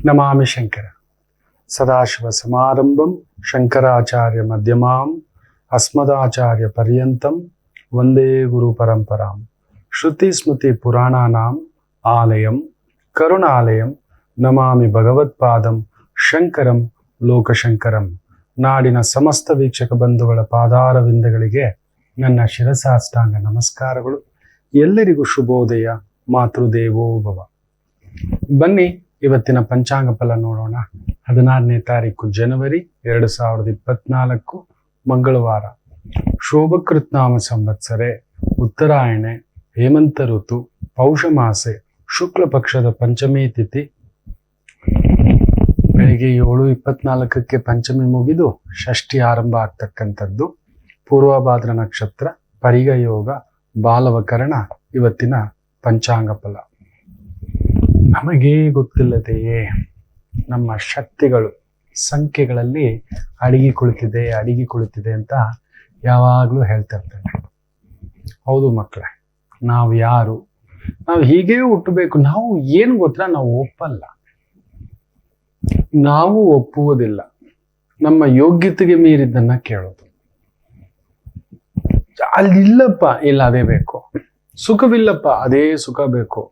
ನಮಾಮಿ ಶಂಕರ ಸದಾಶಿವ ಸಮಾರಂಭಂ ಶಂಕರಾಚಾರ್ಯ ಮಧ್ಯಮಾಂ ಅಸ್ಮದಾಚಾರ್ಯ ಪರ್ಯಂತಂ ವಂದೇ ಗುರು ಪರಂಪರಾಂ ಶ್ರುತಿ ಸ್ಮೃತಿ ಪುರಾಣಾನಾಂ ಆಲಯಂ ಕರುಣಾಲಯಂ ನಮಾಮಿ ಭಗವತ್ಪಾದಂ ಶಂಕರಂ ಲೋಕಶಂಕರಂ. ನಾಡಿನ ಸಮಸ್ತ ವೀಕ್ಷಕ ಬಂಧುಗಳ ಪಾದಾರವಿಂದಗಳಿಗೆ ನನ್ನ ಶಿರಸಾಷ್ಟಾಂಗ ನಮಸ್ಕಾರಗಳು. ಎಲ್ಲರಿಗೂ ಶುಭೋದಯ. ಮಾತೃದೇವೋಭವ. ಬನ್ನಿ ಇವತ್ತಿನ ಪಂಚಾಂಗ ಫಲ ನೋಡೋಣ. 16ನೇ ತಾರೀಕು ಜನವರಿ 2024 ಮಂಗಳವಾರ. ಶೋಭಕೃತ್ನಾಮ ಸಂವತ್ಸರೆ, ಉತ್ತರಾಯಣೆ, ಹೇಮಂತ ಋತು, ಪೌಷ ಮಾಸೆ, ಶುಕ್ಲ ಪಕ್ಷದ ಪಂಚಮಿ ತಿಥಿ. ಬೆಳಿಗ್ಗೆ 7:24 ಪಂಚಮಿ ಮುಗಿದು ಷಷ್ಠಿ ಆರಂಭ ಆಗ್ತಕ್ಕಂಥದ್ದು. ಪೂರ್ವಭಾದ್ರ ನಕ್ಷತ್ರ, ಪರಿಗ ಯೋಗ, ಬಾಲವಕರಣ ಇವತ್ತಿನ ಪಂಚಾಂಗ ಫಲ. ನಮಗೇ ಗೊತ್ತಿಲ್ಲದೆಯೇ ನಮ್ಮ ಶಕ್ತಿಗಳು ಸಂಖ್ಯೆಗಳಲ್ಲಿ ಅಡಿಗೆ ಕುಳಿತಿದೆ ಅಂತ ಯಾವಾಗಲೂ ಹೇಳ್ತಾ ಇರ್ತೇನೆ. ಹೌದು ಮಕ್ಕಳೇ, ನಾವು ಯಾರು, ನಾವು ಹೀಗೇ ಹುಟ್ಟಬೇಕು. ನಾವು ಏನು ಗೊತ್ತಾ, ನಾವು ಒಪ್ಪಲ್ಲ, ನಾವು ಒಪ್ಪುವುದಿಲ್ಲ. ನಮ್ಮ ಯೋಗ್ಯತೆಗೆ ಮೀರಿದ್ದನ್ನ ಕೇಳೋದು. ಅಲ್ಲಿಲ್ಲಪ್ಪ, ಇಲ್ಲ ಅದೇ ಬೇಕು. ಸುಖವಿಲ್ಲಪ್ಪ, ಅದೇ ಸುಖ ಬೇಕು.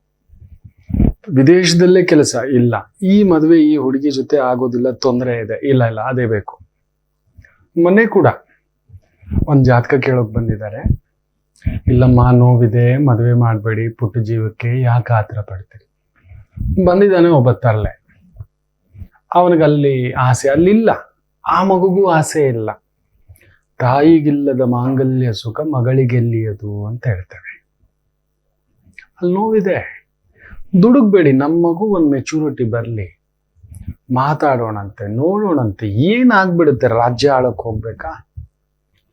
ವಿದೇಶದಲ್ಲೇ ಕೆಲಸ ಇಲ್ಲ, ಈ ಮದುವೆ ಈ ಹುಡುಗಿ ಜೊತೆ ಆಗೋದಿಲ್ಲ, ತೊಂದರೆ ಇದೆ, ಇಲ್ಲ ಅದೇ ಬೇಕು. ಮೊನ್ನೆ ಕೂಡ ಒಂದು ಜಾತಕ ಕೇಳೋಕ್ ಬಂದಿದ್ದಾರೆ. ಇಲ್ಲಮ್ಮ, ನೋವಿದೆ, ಮದುವೆ ಮಾಡಬೇಡಿ, ಪುಟ್ಟ ಜೀವಕ್ಕೆ ಯಾಕೆ ಆತರ ಪಡ್ತೀರಿ. ಬಂದಿದ್ದಾನೆ ಒಬ್ಬ ತರಲೆ, ಅವನಿಗಲ್ಲಿ ಆಸೆ, ಅಲ್ಲಿಲ್ಲ. ಆ ಮಗುಗೂ ಆಸೆ ಇಲ್ಲ. ತಾಯಿಗಿಲ್ಲದ ಮಾಂಗಲ್ಯ ಸುಖ ಮಗಳಿಗೆಲ್ಲಿಯದು ಅಂತ ಹೇಳ್ತಾರೆ. ಅಲ್ಲಿ ನೋವಿದೆ, ದುಡುಕ್ಬೇಡಿ. ನಮ್ಮ ಮಗು ಒಂದು ಮೆಚೂರಿಟಿ ಬರಲಿ, ಮಾತಾಡೋಣಂತೆ, ನೋಡೋಣಂತೆ. ಏನಾಗ್ಬಿಡುತ್ತೆ, ರಾಜ್ಯ ಆಳಕ್ಕೆ ಹೋಗ್ಬೇಕಾ?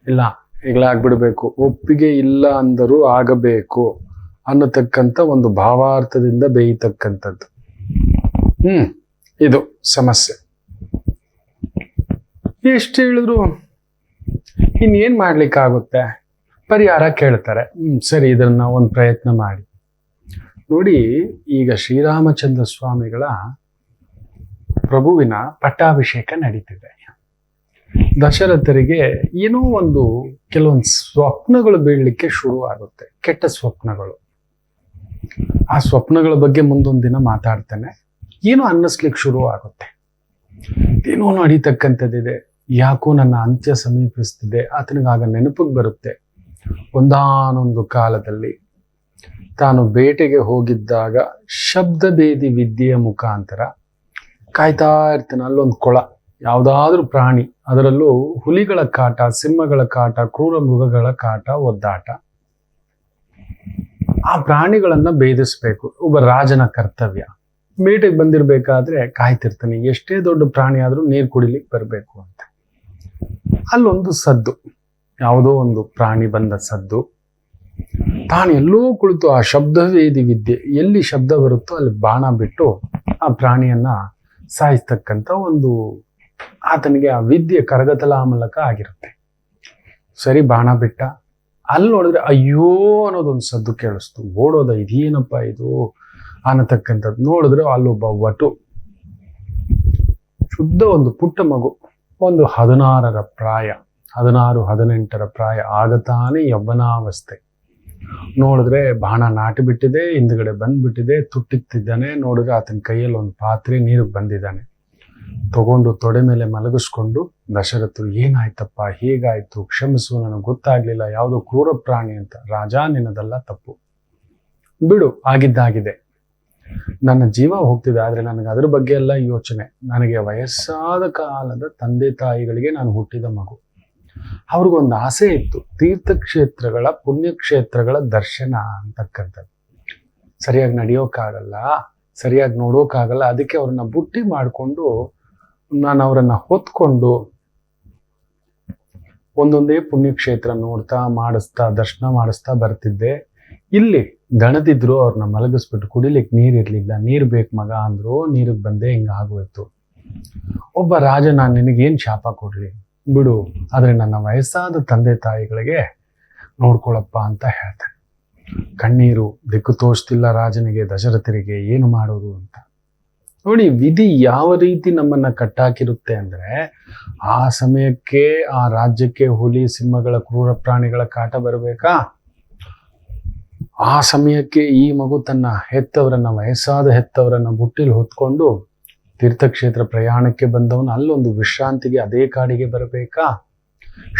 ಇಲ್ಲ, ಈಗಲಾಗ್ಬಿಡ್ಬೇಕು. ಒಪ್ಪಿಗೆ ಇಲ್ಲ ಅಂದರೂ ಆಗಬೇಕು ಅನ್ನತಕ್ಕಂಥ ಒಂದು ಭಾವಾರ್ಥದಿಂದ ಬೇಯತಕ್ಕಂಥದ್ದು. ಇದು ಸಮಸ್ಯೆ. ಎಷ್ಟು ಹೇಳಿದ್ರು ಇನ್ನೇನ್ ಮಾಡ್ಲಿಕ್ಕಾಗುತ್ತೆ? ಪರಿಹಾರ ಕೇಳ್ತಾರೆ. ಸರಿ, ಇದನ್ನ ಒಂದು ಪ್ರಯತ್ನ ಮಾಡಿ ನೋಡಿ. ಈಗ ಶ್ರೀರಾಮಚಂದ್ರ ಸ್ವಾಮಿಗಳ ಪ್ರಭುವಿನ ಪಟ್ಟಾಭಿಷೇಕ ನಡೀತಿದೆ. ದಶರಥರಿಗೆ ಏನೋ ಕೆಲವೊಂದು ಸ್ವಪ್ನಗಳು ಬೀಳಲಿಕ್ಕೆ ಶುರು ಆಗುತ್ತೆ, ಕೆಟ್ಟ ಸ್ವಪ್ನಗಳು. ಆ ಸ್ವಪ್ನಗಳ ಬಗ್ಗೆ ಮುಂದೊಂದು ದಿನ ಮಾತಾಡ್ತೇನೆ. ಏನೋ ಅನ್ನಿಸ್ಲಿಕ್ಕೆ ಶುರು ಆಗುತ್ತೆ, ಏನೋ ನಡೀತಕ್ಕಂಥದ್ದಿದೆ, ಯಾಕೋ ನನ್ನ ಅಂತ್ಯ ಸಮೀಪಿಸ್ತಿದೆ. ಆತನಿಗಾಗ ನೆನಪಿಗೆ ಬರುತ್ತೆ, ಒಂದಾನೊಂದು ಕಾಲದಲ್ಲಿ ತಾನು ಬೇಟೆಗೆ ಹೋಗಿದ್ದಾಗ ಶಬ್ದಭೇದಿ ವಿದ್ಯೆಯ ಮುಖಾಂತರ ಕಾಯ್ತಾ ಇರ್ತಾನೆ. ಅಲ್ಲೊಂದು ಕೊಳ, ಯಾವುದಾದ್ರೂ ಪ್ರಾಣಿ, ಅದರಲ್ಲೂ ಹುಲಿಗಳ ಕಾಟ, ಸಿಂಹಗಳ ಕಾಟ, ಕ್ರೂರ ಮೃಗಗಳ ಕಾಟ, ಒದ್ದಾಟ. ಆ ಪ್ರಾಣಿಗಳನ್ನ ಭೇದಿಸ್ಬೇಕು, ಒಬ್ಬ ರಾಜನ ಕರ್ತವ್ಯ. ಬೇಟೆಗೆ ಬಂದಿರ್ಬೇಕಾದ್ರೆ ಕಾಯ್ತಿರ್ತಾನೆ, ಎಷ್ಟೇ ದೊಡ್ಡ ಪ್ರಾಣಿ ಆದ್ರೂ ನೀರು ಕುಡಿಲಿಕ್ಕೆ ಬರಬೇಕು ಅಂತ. ಅಲ್ಲೊಂದು ಸದ್ದು, ಯಾವುದೋ ಒಂದು ಪ್ರಾಣಿ ಬಂದ ಸದ್ದು. ತಾನು ಎಲ್ಲೋ ಕುಳಿತು ಆ ಶಬ್ದವೇದಿ ವಿದ್ಯೆ, ಎಲ್ಲಿ ಶಬ್ದ ಬರುತ್ತೋ ಅಲ್ಲಿ ಬಾಣ ಬಿಟ್ಟು ಆ ಪ್ರಾಣಿಯನ್ನ ಸಾಯಿಸ್ತಕ್ಕಂಥ ಆತನಿಗೆ ಆ ವಿದ್ಯೆ ಕರಗತಲಾಮಲಕ ಆಗಿರುತ್ತೆ. ಸರಿ, ಬಾಣ ಬಿಟ್ಟ. ಅಲ್ಲಿ ನೋಡಿದ್ರೆ ಅಯ್ಯೋ ಅನ್ನೋದೊಂದು ಸದ್ದು ಕೇಳಿಸ್ತು. ಓಡೋದ, ಇದೇನಪ್ಪ ಇದು ಅನ್ನತಕ್ಕಂಥದ್ದು. ನೋಡಿದ್ರೆ ಅಲ್ಲೊಬ್ಬ ವಟು, ಶುದ್ಧ ಒಂದು ಪುಟ್ಟ ಮಗು, 16ರ ಪ್ರಾಯ, 16-18 ಪ್ರಾಯ, ಆಗತಾನೆ ಯೌವನಾವಸ್ಥೆ. ನೋಡಿದ್ರೆ ಬಾಣ ನಾಟಿ ಬಿಟ್ಟಿದೆ, ಹಿಂದ್ಗಡೆ ಬಂದ್ಬಿಟ್ಟಿದೆ, ತುಟ್ಟಿಕ್ತಿದ್ದಾನೆ. ನೋಡಿದ್ರೆ ಆತನ ಕೈಯಲ್ಲಿ ಒಂದು ಪಾತ್ರೆ ನೀರಿಗೆ ಬಂದಿದ್ದಾನೆ. ತಗೊಂಡು ತೊಡೆ ಮೇಲೆ ಮಲಗಿಸ್ಕೊಂಡು ದಶರಥರು, ಏನಾಯ್ತಪ್ಪ, ಹೇಗಾಯ್ತು, ಕ್ಷಮಿಸು, ನನಗೆ ಗೊತ್ತಾಗ್ಲಿಲ್ಲ, ಯಾವುದೋ ಕ್ರೂರ ಪ್ರಾಣಿ ಅಂತ. ರಾಜ, ನಿನ್ನದಲ್ಲ ತಪ್ಪು, ಬಿಡು, ಆಗಿದ್ದಾಗಿದೆ. ನನ್ನ ಜೀವ ಹೋಗ್ತಿದೆ, ಆದ್ರೆ ನನಗೆ ಅದ್ರ ಬಗ್ಗೆ ಎಲ್ಲ ಯೋಚನೆ. ನನಗೆ ವಯಸ್ಸಾದ ಕಾಲದ ತಂದೆ ತಾಯಿಗಳಿಗೆ ನಾನು ಹುಟ್ಟಿದ ಮಗು. ಅವ್ರಿಗೊಂದು ಆಸೆ ಇತ್ತು, ತೀರ್ಥಕ್ಷೇತ್ರಗಳ ಪುಣ್ಯಕ್ಷೇತ್ರಗಳ ದರ್ಶನ ಅಂತಕ್ಕಂಥದ್ದು. ಸರಿಯಾಗಿ ನಡೆಯೋಕ್ಕಾಗಲ್ಲ, ಸರಿಯಾಗಿ ನೋಡೋಕ್ಕಾಗಲ್ಲ. ಅದಕ್ಕೆ ಅವ್ರನ್ನ ಬುಟ್ಟಿ ಮಾಡಿಕೊಂಡು ನಾನು ಅವರನ್ನ ಹೊತ್ಕೊಂಡು ಒಂದೊಂದೇ ಪುಣ್ಯಕ್ಷೇತ್ರ ನೋಡ್ತಾ, ಮಾಡಿಸ್ತಾ, ದರ್ಶನ ಮಾಡಿಸ್ತಾ ಬರ್ತಿದ್ದೆ. ಇಲ್ಲಿ ದಣದಿದ್ರು, ಅವ್ರನ್ನ ಮಲಗಿಸ್ಬಿಟ್ಟು ಕುಡಿಲಿಕ್ಕೆ ನೀರಿರ್ಲಿಲ್ಲ. ನೀರು ಬೇಕು ಮಗ ಅಂದ್ರು, ನೀರಿಗೆ ಬಂದೆ, ಹಿಂಗಾಗೋಯ್ತು. ಒಬ್ಬ ರಾಜ, ನಾನು ನಿನಗೇನು ಶಾಪ ಕೊಡ್ಲಿ, ಬಿಡು, ಆದ್ರೆ ನನ್ನ ವಯಸ್ಸಾದ ತಂದೆ ತಾಯಿಗಳಿಗೆ ನೋಡ್ಕೊಳಪ್ಪ ಅಂತ ಹೇಳ್ತಾನೆ. ಕಣ್ಣೀರು, ದಿಕ್ಕು ತೋಚ್ತಿಲ್ಲ ರಾಜನಿಗೆ, ದಶರಥರಿಗೆ ಏನು ಮಾಡೋದು ಅಂತ. ನೋಡಿ, ವಿಧಿ ಯಾವ ರೀತಿ ನಮ್ಮನ್ನ ಕಟ್ಟಾಕಿರುತ್ತೆ ಅಂದ್ರೆ, ಆ ಸಮಯಕ್ಕೆ ಆ ರಾಜ್ಯಕ್ಕೆ ಹುಲಿ ಸಿಂಹಗಳ ಕ್ರೂರ ಪ್ರಾಣಿಗಳ ಕಾಟ ಬರಬೇಕಾ? ಆ ಸಮಯಕ್ಕೆ ಈ ಮಗು ತನ್ನ ಹೆತ್ತವರನ್ನ, ವಯಸ್ಸಾದ ಹೆತ್ತವರನ್ನ ಬುಟ್ಟಿಲಿ ಹೊತ್ಕೊಂಡು ತೀರ್ಥಕ್ಷೇತ್ರ ಪ್ರಯಾಣಕ್ಕೆ ಬಂದವನು ಅಲ್ಲೊಂದು ವಿಶ್ರಾಂತಿಗೆ ಅದೇ ಕಾಡಿಗೆ ಬರಬೇಕಾ?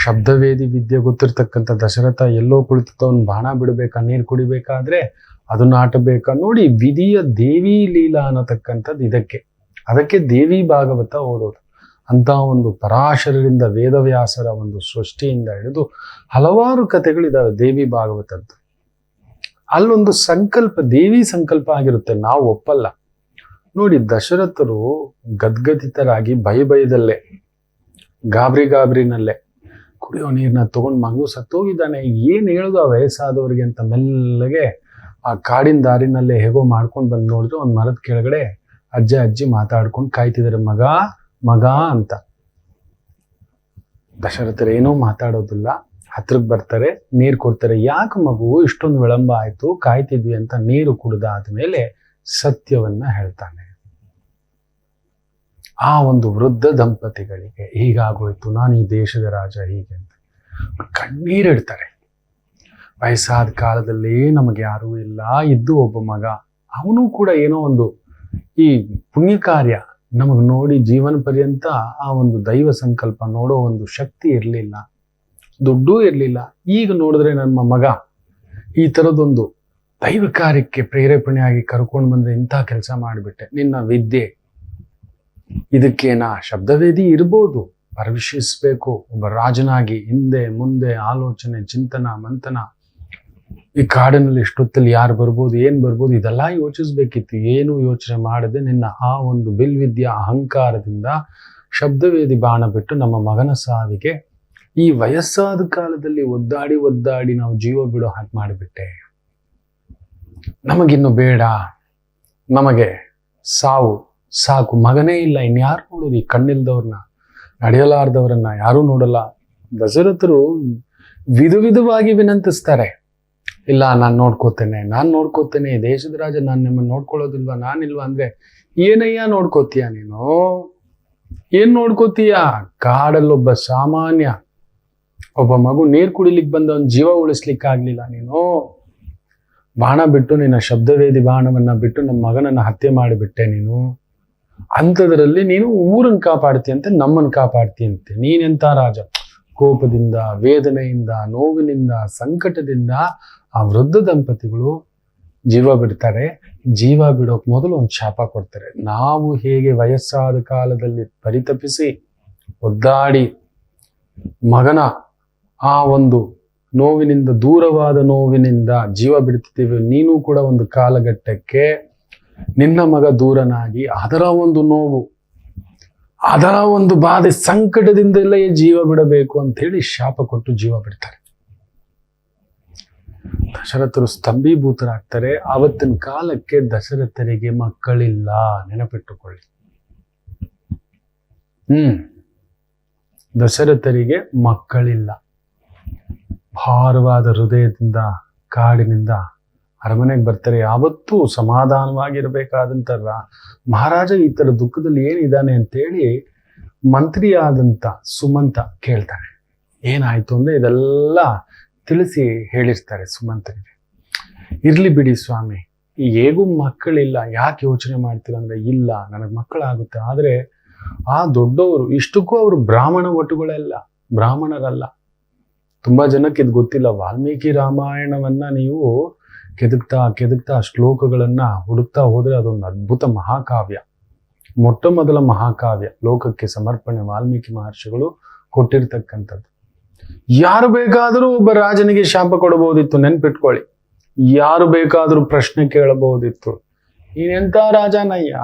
ಶಬ್ದವೇದಿ ವಿದ್ಯೆ ಗೊತ್ತಿರ್ತಕ್ಕಂಥ ದಶರಥ ಎಲ್ಲೋ ಕುಳಿತವನು ಬಾಣ ಬಿಡಬೇಕಾ? ನೀರು ಕುಡಿಬೇಕಾದ್ರೆ ಅದು ನಾಟಬೇಕಾ? ನೋಡಿ, ವಿಧಿಯ ದೇವಿ ಲೀಲಾ ಅನ್ನತಕ್ಕಂಥದ್ದು ಅದಕ್ಕೆ ದೇವಿ ಭಾಗವತ ಓದೋದು. ಅಂತ ಒಂದು ಪರಾಶರರಿಂದ ವೇದವ್ಯಾಸರ ಒಂದು ಸೃಷ್ಟಿಯಿಂದ ಹಿಡಿದು ಹಲವಾರು ಕಥೆಗಳಿದಾವೆ ದೇವಿ ಭಾಗವತದ್ದು. ಅಲ್ಲೊಂದು ಸಂಕಲ್ಪ, ದೇವಿ ಸಂಕಲ್ಪ ಆಗಿರುತ್ತೆ, ನಾವು ಒಪ್ಪಲ್ಲ. ನೋಡಿ, ದಶರಥರು ಗದ್ಗದಿತರಾಗಿ ಭಯದಲ್ಲೇ, ಗಾಬರಿನಲ್ಲೇ ಕುಡಿಯೋ ನೀರನ್ನ ತಗೊಂಡು ಮಗು ಸತ್ತೋಗಿದ್ದಾನೆ, ಏನ್ ಹೇಳುದು ಆ ವಯಸ್ಸಾದವ್ರಿಗೆ ಅಂತ ಮೆಲ್ಲಗೆ ಆ ಕಾಡಿನ ದಾರಿನಲ್ಲೇ ಹೇಗೋ ಮಾಡ್ಕೊಂಡು ಬಂದು ನೋಡಿದ್ರೆ ಒಂದು ಮರದ ಕೆಳಗಡೆ ಅಜ್ಜಿ ಮಾತಾಡ್ಕೊಂಡು ಕಾಯ್ತಿದ್ದಾರೆ, ಮಗ ಅಂತ. ದಶರಥರೇನೋ ಮಾತಾಡೋದಿಲ್ಲ, ಹತ್ರಕ್ಕೆ ಬರ್ತಾರೆ, ನೀರು ಕೊಡ್ತಾರೆ. ಯಾಕೆ ಮಗು ಇಷ್ಟೊಂದು ವಿಳಂಬ ಆಯ್ತು? ಕಾಯ್ತಿದ್ವಿ ಅಂತ ನೀರು ಕುಡಿದಾದ್ಮೇಲೆ ಸತ್ಯವನ್ನ ಹೇಳ್ತಾನೆ. ಆ ಒಂದು ವೃದ್ಧ ದಂಪತಿಗಳಿಗೆ ಹೀಗಾಗೋಯ್ತು, ನಾನು ಈ ದೇಶದ ರಾಜ ಹೀಗೆ ಅಂತ ಕಣ್ಣೀರಿಡ್ತಾರೆ. ವಯಸ್ಸಾದ ಕಾಲದಲ್ಲಿ ನಮಗೆ ಯಾರೂ ಇಲ್ಲ, ಇದ್ದು ಒಬ್ಬ ಮಗ, ಅವನು ಕೂಡ ಏನೋ ಒಂದು ಈ ಪುಣ್ಯ ಕಾರ್ಯ ನಮಗೆ ನೋಡಿ ಜೀವನ ಪರ್ಯಂತ ಆ ಒಂದು ದೈವ ಸಂಕಲ್ಪ ನೋಡೋ ಒಂದು ಶಕ್ತಿ ಇರಲಿಲ್ಲ, ದುಡ್ಡೂ ಇರಲಿಲ್ಲ. ಈಗ ನೋಡಿದ್ರೆ ನಮ್ಮ ಮಗ ಈ ಥರದೊಂದು ದೈವ ಕಾರ್ಯಕ್ಕೆ ಪ್ರೇರೇಪಣೆಯಾಗಿ ಕರ್ಕೊಂಡು ಬಂದ್ರೆ ಇಂಥ ಕೆಲಸ ಮಾಡಿಬಿಟ್ಟೆ. ನಿನ್ನ ವಿದ್ಯೆ ಇದಕ್ಕೇನಾ ಶಬ್ದವೇದಿ ಇರ್ಬೋದು, ಪ್ರವೇಶಿಸ್ಬೇಕು ಒಬ್ಬ ರಾಜನಾಗಿ. ಹಿಂದೆ ಮುಂದೆ ಆಲೋಚನೆ, ಚಿಂತನ, ಮಂಥನ, ಈ ಕಾಡಿನಲ್ಲಿ ಇಷ್ಟೊತ್ತಲ್ಲಿ ಯಾರು ಬರ್ಬೋದು, ಏನ್ ಬರ್ಬೋದು, ಇದೆಲ್ಲ ಯೋಚಿಸ್ಬೇಕಿತ್ತು. ಏನು ಯೋಚನೆ ಮಾಡದೆ ನಿನ್ನ ಆ ಒಂದು ಬಿಲ್ವಿದ್ಯಾ ಅಹಂಕಾರದಿಂದ ಶಬ್ದವೇದಿ ಬಾಣ ಬಿಟ್ಟು ನಮ್ಮ ಮಗನ ಸಾವಿಗೆ ಈ ವಯಸ್ಸಾದ ಕಾಲದಲ್ಲಿ ಒದ್ದಾಡಿ ನಾವು ಜೀವ ಬಿಡೋ ಹಾಗೆ ಮಾಡಿಬಿಟ್ಟೆ. ನಮಗಿನ್ನು ಬೇಡ, ನಮಗೆ ಸಾವು ಸಾಕು, ಮಗನೇ ಇಲ್ಲ, ಇನ್ಯಾರು ನೋಡೋದು? ಈ ಕಣ್ಣಿಲ್ದವ್ರನ್ನ, ನಡೆಯಲಾರ್ದವ್ರನ್ನ ಯಾರೂ ನೋಡಲ್ಲ. ದಶರಥರು ವಿಧವಾಗಿ ವಿನಂತಿಸ್ತಾರೆ, ಇಲ್ಲ ನಾನು ನೋಡ್ಕೋತೇನೆ, ದೇಶದ ರಾಜ ನಾನು ನಿಮ್ಮನ್ನು ನೋಡ್ಕೊಳ್ಳೋದಿಲ್ವಾ, ನಾನಿಲ್ವಾ ಅಂದ್ರೆ, ಏನಯ್ಯ ನೋಡ್ಕೋತೀಯ ನೀನು? ಏನ್ ನೋಡ್ಕೋತೀಯ? ಕಾಡಲ್ಲೊಬ್ಬ ಸಾಮಾನ್ಯ ಒಬ್ಬ ಮಗು ನೀರು ಕುಡಿಲಿಕ್ಕೆ ಬಂದವನ್ ಜೀವ ಉಳಿಸ್ಲಿಕ್ಕಾಗ್ಲಿಲ್ಲ, ನೀನು ಬಾಣ ಬಿಟ್ಟು, ನಿನ್ನ ಶಬ್ದವೇದಿ ಬಾಣವನ್ನ ಬಿಟ್ಟು ನಮ್ಮ ಮಗನನ್ನ ಹತ್ಯೆ ಮಾಡಿಬಿಟ್ಟೆ ನೀನು. ಅಂಥದ್ರಲ್ಲಿ ನೀನು ಊರನ್ನು ಕಾಪಾಡ್ತೀಯಂತೆ, ನಮ್ಮನ್ನು ಕಾಪಾಡ್ತೀಯಂತೆ. ನೀನೆಂತ ರಾಜ? ಕೋಪದಿಂದ, ವೇದನೆಯಿಂದ, ನೋವಿನಿಂದ, ಸಂಕಟದಿಂದ ಆ ವೃದ್ಧ ದಂಪತಿಗಳು ಜೀವ ಬಿಡ್ತಾರೆ. ಜೀವ ಬಿಡೋಕ್ ಮೊದಲು ಒಂದು ಶಾಪ ಕೊಡ್ತಾರೆ. ನಾವು ಹೇಗೆ ವಯಸ್ಸಾದ ಕಾಲದಲ್ಲಿ ಪರಿತಪಿಸಿ ಒದ್ದಾಡಿ ಮಗನ ಆ ಒಂದು ನೋವಿನಿಂದ, ದೂರವಾದ ನೋವಿನಿಂದ ಜೀವ ಬಿಡ್ತಿದ್ದೀವಿ, ನೀನು ಕೂಡ ಒಂದು ಕಾಲಘಟ್ಟಕ್ಕೆ ನಿನ್ನ ಮಗ ದೂರನಾಗಿ ಅದರ ಒಂದು ನೋವು, ಅದರ ಒಂದು ಬಾಧೆ, ಸಂಕಟದಿಂದಲೇ ಜೀವ ಬಿಡಬೇಕು ಅಂತ ಹೇಳಿ ಶಾಪ ಕೊಟ್ಟು ಜೀವ ಬಿಡ್ತಾರೆ. ದಶರಥರು ಸ್ತಂಭೀಭೂತರಾಗ್ತಾರೆ. ಆವತ್ತಿನ ಕಾಲಕ್ಕೆ ದಶರಥರಿಗೆ ಮಕ್ಕಳಿಲ್ಲ, ನೆನಪಿಟ್ಟುಕೊಳ್ಳಿ. ದಶರಥರಿಗೆ ಮಕ್ಕಳಿಲ್ಲ. ಭಾರವಾದ ಹೃದಯದಿಂದ ಕಾಡಿನಿಂದ ಅರಮನೆಗೆ ಬರ್ತಾರೆ. ಯಾವತ್ತೂ ಸಮಾಧಾನವಾಗಿರ್ಬೇಕಾದಂತ ಮಹಾರಾಜ ಈ ತರ ದುಃಖದಲ್ಲಿ ಏನಿದ್ದಾನೆ ಅಂತೇಳಿ ಮಂತ್ರಿಯಾದಂಥ ಸುಮಂತ ಕೇಳ್ತಾನೆ. ಏನಾಯ್ತು ಅಂದ್ರೆ ಇದೆಲ್ಲ ತಿಳಿಸಿ ಹೇಳಿರ್ತಾರೆ ಸುಮಂತನಿಗೆ. ಇರ್ಲಿ ಬಿಡಿ ಸ್ವಾಮಿ, ಈಗ ಹೇಗೂ ಮಕ್ಕಳಿಲ್ಲ, ಯಾಕೆ ಯೋಚನೆ ಮಾಡ್ತೀರ ಅಂದ್ರೆ, ಇಲ್ಲ ನನಗೆ ಮಕ್ಕಳಾಗುತ್ತೆ, ಆದ್ರೆ ಆ ದೊಡ್ಡವರು, ಇಷ್ಟಕ್ಕೂ ಅವರು ಬ್ರಾಹ್ಮಣ ವಟುಗಳೆಲ್ಲ, ಬ್ರಾಹ್ಮಣರಲ್ಲ. ತುಂಬಾ ಜನಕ್ಕೆ ಇದು ಗೊತ್ತಿಲ್ಲ. ವಾಲ್ಮೀಕಿ ರಾಮಾಯಣವನ್ನ ನೀವು ಕೆದಕ್ತಾ ಶ್ಲೋಕಗಳನ್ನ ಹುಡುಕ್ತಾ ಹೋದ್ರೆ ಅದೊಂದು ಅದ್ಭುತ ಮಹಾಕಾವ್ಯ, ಮೊಟ್ಟ ಮೊದಲ ಮಹಾಕಾವ್ಯ ಲೋಕಕ್ಕೆ ಸಮರ್ಪಣೆ ವಾಲ್ಮೀಕಿ ಮಹರ್ಷಿಗಳು ಕೊಟ್ಟಿರ್ತಕ್ಕಂಥದ್ದು. ಯಾರು ಬೇಕಾದರೂ ಒಬ್ಬ ರಾಜನಿಗೆ ಶಾಪ ಕೊಡಬಹುದಿತ್ತು, ನೆನ್ಪಿಟ್ಕೊಳ್ಳಿ. ಯಾರು ಬೇಕಾದರೂ ಪ್ರಶ್ನೆ ಕೇಳಬಹುದಿತ್ತು, ನೀನೆಂತ ರಾಜನಯ್ಯ,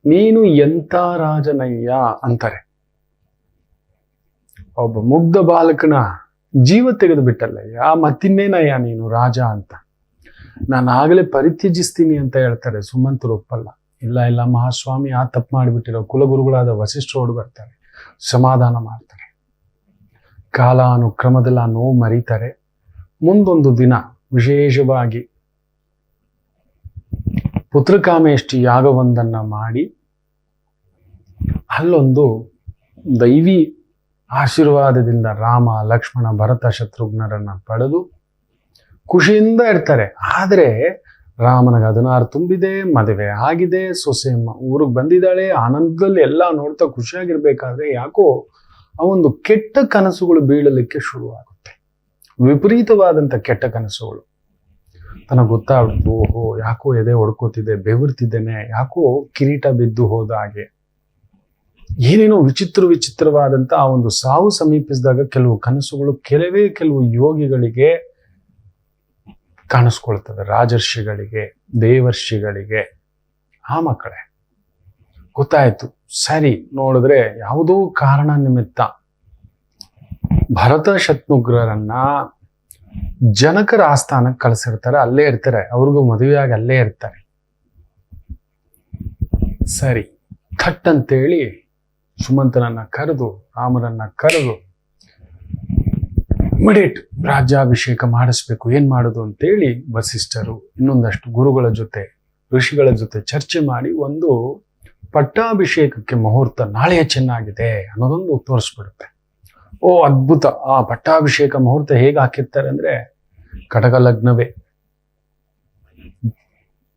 ನೀನು ಎಂತ ರಾಜನಯ್ಯ ಅಂತಾರೆ. ಒಬ್ಬ ಮುಗ್ಧ ಬಾಲಕನ ಜೀವ ತೆಗೆದು ಬಿಟ್ಟಲ್ಲಯ್ಯ, ಮತ್ತಿನ್ನೇನಯ್ಯ ನೀನು ರಾಜ ಅಂತ. ನಾನು ಆಗಲೇ ಪರಿತ್ಯಜಿಸ್ತೀನಿ ಅಂತ ಹೇಳ್ತಾರೆ. ಸುಮಂತರು ಒಪ್ಪಲ್ಲ. ಇಲ್ಲ ಮಹಾಸ್ವಾಮಿ ಆ ತಪ್ಪು ಮಾಡಿಬಿಟ್ಟಿರೋ. ಕುಲಗುರುಗಳಾದ ವಸಿಷ್ಠರು ಬರ್ತಾರೆ, ಸಮಾಧಾನ ಮಾಡ್ತಾರೆ. ಕಾಲಾನುಕ್ರಮದಲ್ಲಿ ಆ ನೋವು ಮರೀತಾರೆ. ಮುಂದೊಂದು ದಿನ ವಿಶೇಷವಾಗಿ ಪುತ್ರಕಾಮೇಷ್ಟಿ ಯಾಗವೊಂದನ್ನು ಮಾಡಿ ಅಲ್ಲೊಂದು ದೈವಿ ಆಶೀರ್ವಾದದಿಂದ ರಾಮ ಲಕ್ಷ್ಮಣ ಭರತ ಶತ್ರುಘ್ನರನ್ನ ಪಡೆದು ಖುಷಿಯಿಂದ ಇರ್ತಾರೆ. ಆದರೆ ರಾಮನಿಗೆ 16 ತುಂಬಿದೆ, ಮದುವೆ ಆಗಿದೆ, ಸೊಸೆ ಊರಿಗೆ ಬಂದಿದ್ದಾಳೆ, ಆನಂದದಲ್ಲಿ ಎಲ್ಲ ನೋಡ್ತಾ ಖುಷಿಯಾಗಿರ್ಬೇಕಾದ್ರೆ ಯಾಕೋ ಆ ಒಂದು ಕೆಟ್ಟ ಕನಸುಗಳು ಬೀಳಲಿಕ್ಕೆ ಶುರುವಾಗುತ್ತೆ. ವಿಪರೀತವಾದಂಥ ಕೆಟ್ಟ ಕನಸುಗಳು. ತನಗೆ ಗೊತ್ತಾಗ್ಬಿಡ್ತು, ಓಹೋ ಯಾಕೋ ಎದೆ ಹೊಡ್ಕೋತಿದೆ, ಬೆವರ್ತಿದ್ದೇನೆ, ಯಾಕೋ ಕಿರೀಟ ಬಿದ್ದು ಹೋದ ಹಾಗೆ, ಏನೇನೋ ವಿಚಿತ್ರವಾದಂಥ ಆ ಒಂದು ಸಾವು ಸಮೀಪಿಸಿದಾಗ ಕೆಲವು ಕನಸುಗಳು ಕೆಲವು ಯೋಗಿಗಳಿಗೆ ಕಾಣಿಸ್ಕೊಳ್ತವೆ, ರಾಜರ್ಷಿಗಳಿಗೆ, ದೇವರ್ಷಿಗಳಿಗೆ. ಆ ಮಕ್ಕಳೇ ಗೊತ್ತಾಯ್ತು. ಸರಿ, ನೋಡಿದ್ರೆ ಯಾವುದೋ ಕಾರಣ ನಿಮಿತ್ತ ಭರತ ಶತ್ರುಘ್ನರನ್ನ ಜನಕರ ಆಸ್ಥಾನಕ್ಕೆ ಕಳಿಸಿರ್ತಾರೆ, ಅಲ್ಲೇ ಇರ್ತಾರೆ, ಅವ್ರಿಗೂ ಮದುವೆಯಾಗಿ ಅಲ್ಲೇ ಇರ್ತಾರೆ. ಸರಿ, ಥಟ್ ಅಂತೇಳಿ ಸುಮಂತನನ್ನ ಕರೆದು ರಾಮರನ್ನ ಕರೆದು ಇಮಿಡಿಯೇಟ್ ರಾಜ್ಯಾಭಿಷೇಕ ಮಾಡಿಸ್ಬೇಕು, ಏನ್ ಮಾಡೋದು ಅಂತೇಳಿ ವಸಿಷ್ಠರು ಇನ್ನೊಂದಷ್ಟು ಗುರುಗಳ ಜೊತೆ ಋಷಿಗಳ ಜೊತೆ ಚರ್ಚೆ ಮಾಡಿ ಒಂದು ಪಟ್ಟಾಭಿಷೇಕಕ್ಕೆ ಮುಹೂರ್ತ ನಾಳೆಯ ಚೆನ್ನಾಗಿದೆ ಅನ್ನೋದೊಂದು ತೋರಿಸ್ಬಿಡುತ್ತೆ. ಓ ಅದ್ಭುತ! ಆ ಪಟ್ಟಾಭಿಷೇಕ ಮುಹೂರ್ತ ಹೇಗೆ ಹಾಕಿರ್ತಾರೆ ಅಂದ್ರೆ ಕಟಕ ಲಗ್ನವೇ.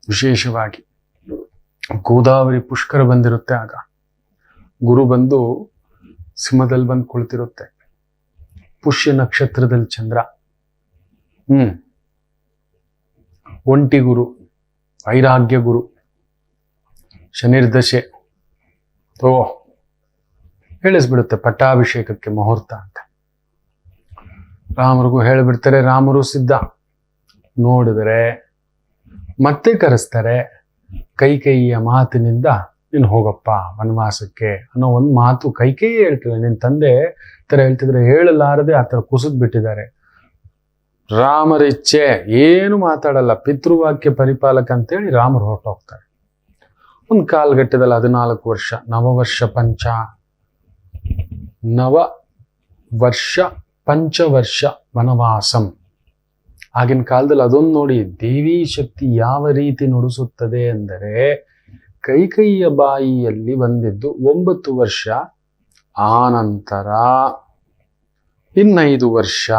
ವಿಶೇಷವಾಗಿ ಗೋದಾವರಿ ಪುಷ್ಕರ ಬಂದಿರುತ್ತೆ, ಆಗ ಗುರು ಬಂದು ಸಿಂಹದಲ್ಲಿ ಬಂದು ಕುಳಿತಿರುತ್ತೆ, ಪುಷ್ಯ ನಕ್ಷತ್ರದಲ್ಲಿ ಚಂದ್ರ, ಒಂಟಿ ಗುರು, ವೈರಾಗ್ಯ ಗುರು, ಶನಿರ್ದಶೆ ಹೇಳಿಸ್ಬಿಡುತ್ತೆ ಪಟ್ಟಾಭಿಷೇಕಕ್ಕೆ ಮುಹೂರ್ತ ಅಂತ. ರಾಮರಿಗೂ ಹೇಳಿಬಿಡ್ತಾರೆ, ರಾಮರು ಸಿದ್ಧ. ನೋಡಿದರೆ ಮತ್ತೆ ಕರೆಸ್ತಾರೆ, ಕೈಕೇಯಿಯ ಮಾತಿನಿಂದ ನೀನು ಹೋಗಪ್ಪ ವನವಾಸಕ್ಕೆ ಅನ್ನೋ ಒಂದು ಮಾತು ಕೈಕೇಯಿ ಹೇಳ್ತಿಲ್ಲ. ನಿನ್ನ ತಂದೆ ತರ ಹೇಳ್ತಿದ್ರೆ ಹೇಳಲಾರದೆ ಆ ಥರ ಕುಸಿದ್ ಬಿಟ್ಟಿದ್ದಾರೆ. ರಾಮರ ಇಚ್ಛೆ, ಏನು ಮಾತಾಡಲ್ಲ, ಪಿತೃವಾಕ್ಯ ಪರಿಪಾಲಕ ಅಂತೇಳಿ ರಾಮರು ಹೊರಟೋಗ್ತಾರೆ. ಒಂದು ಕಾಲಘಟ್ಟದಲ್ಲಿ 14 ವರ್ಷ ಪಂಚವರ್ಷ ವನವಾಸಂ. ಆಗಿನ ಕಾಲದಲ್ಲಿ ಅದೊಂದು ನೋಡಿ, ದೇವಿ ಶಕ್ತಿ ಯಾವ ರೀತಿ ನುಡಿಸುತ್ತದೆ ಅಂದರೆ ಕೈಕೇಯಿಯ ಬಾಯಿಯಲ್ಲಿ ಬಂದಿದ್ದು 9 ವರ್ಷ, ಆನಂತರ 5 ವರ್ಷ.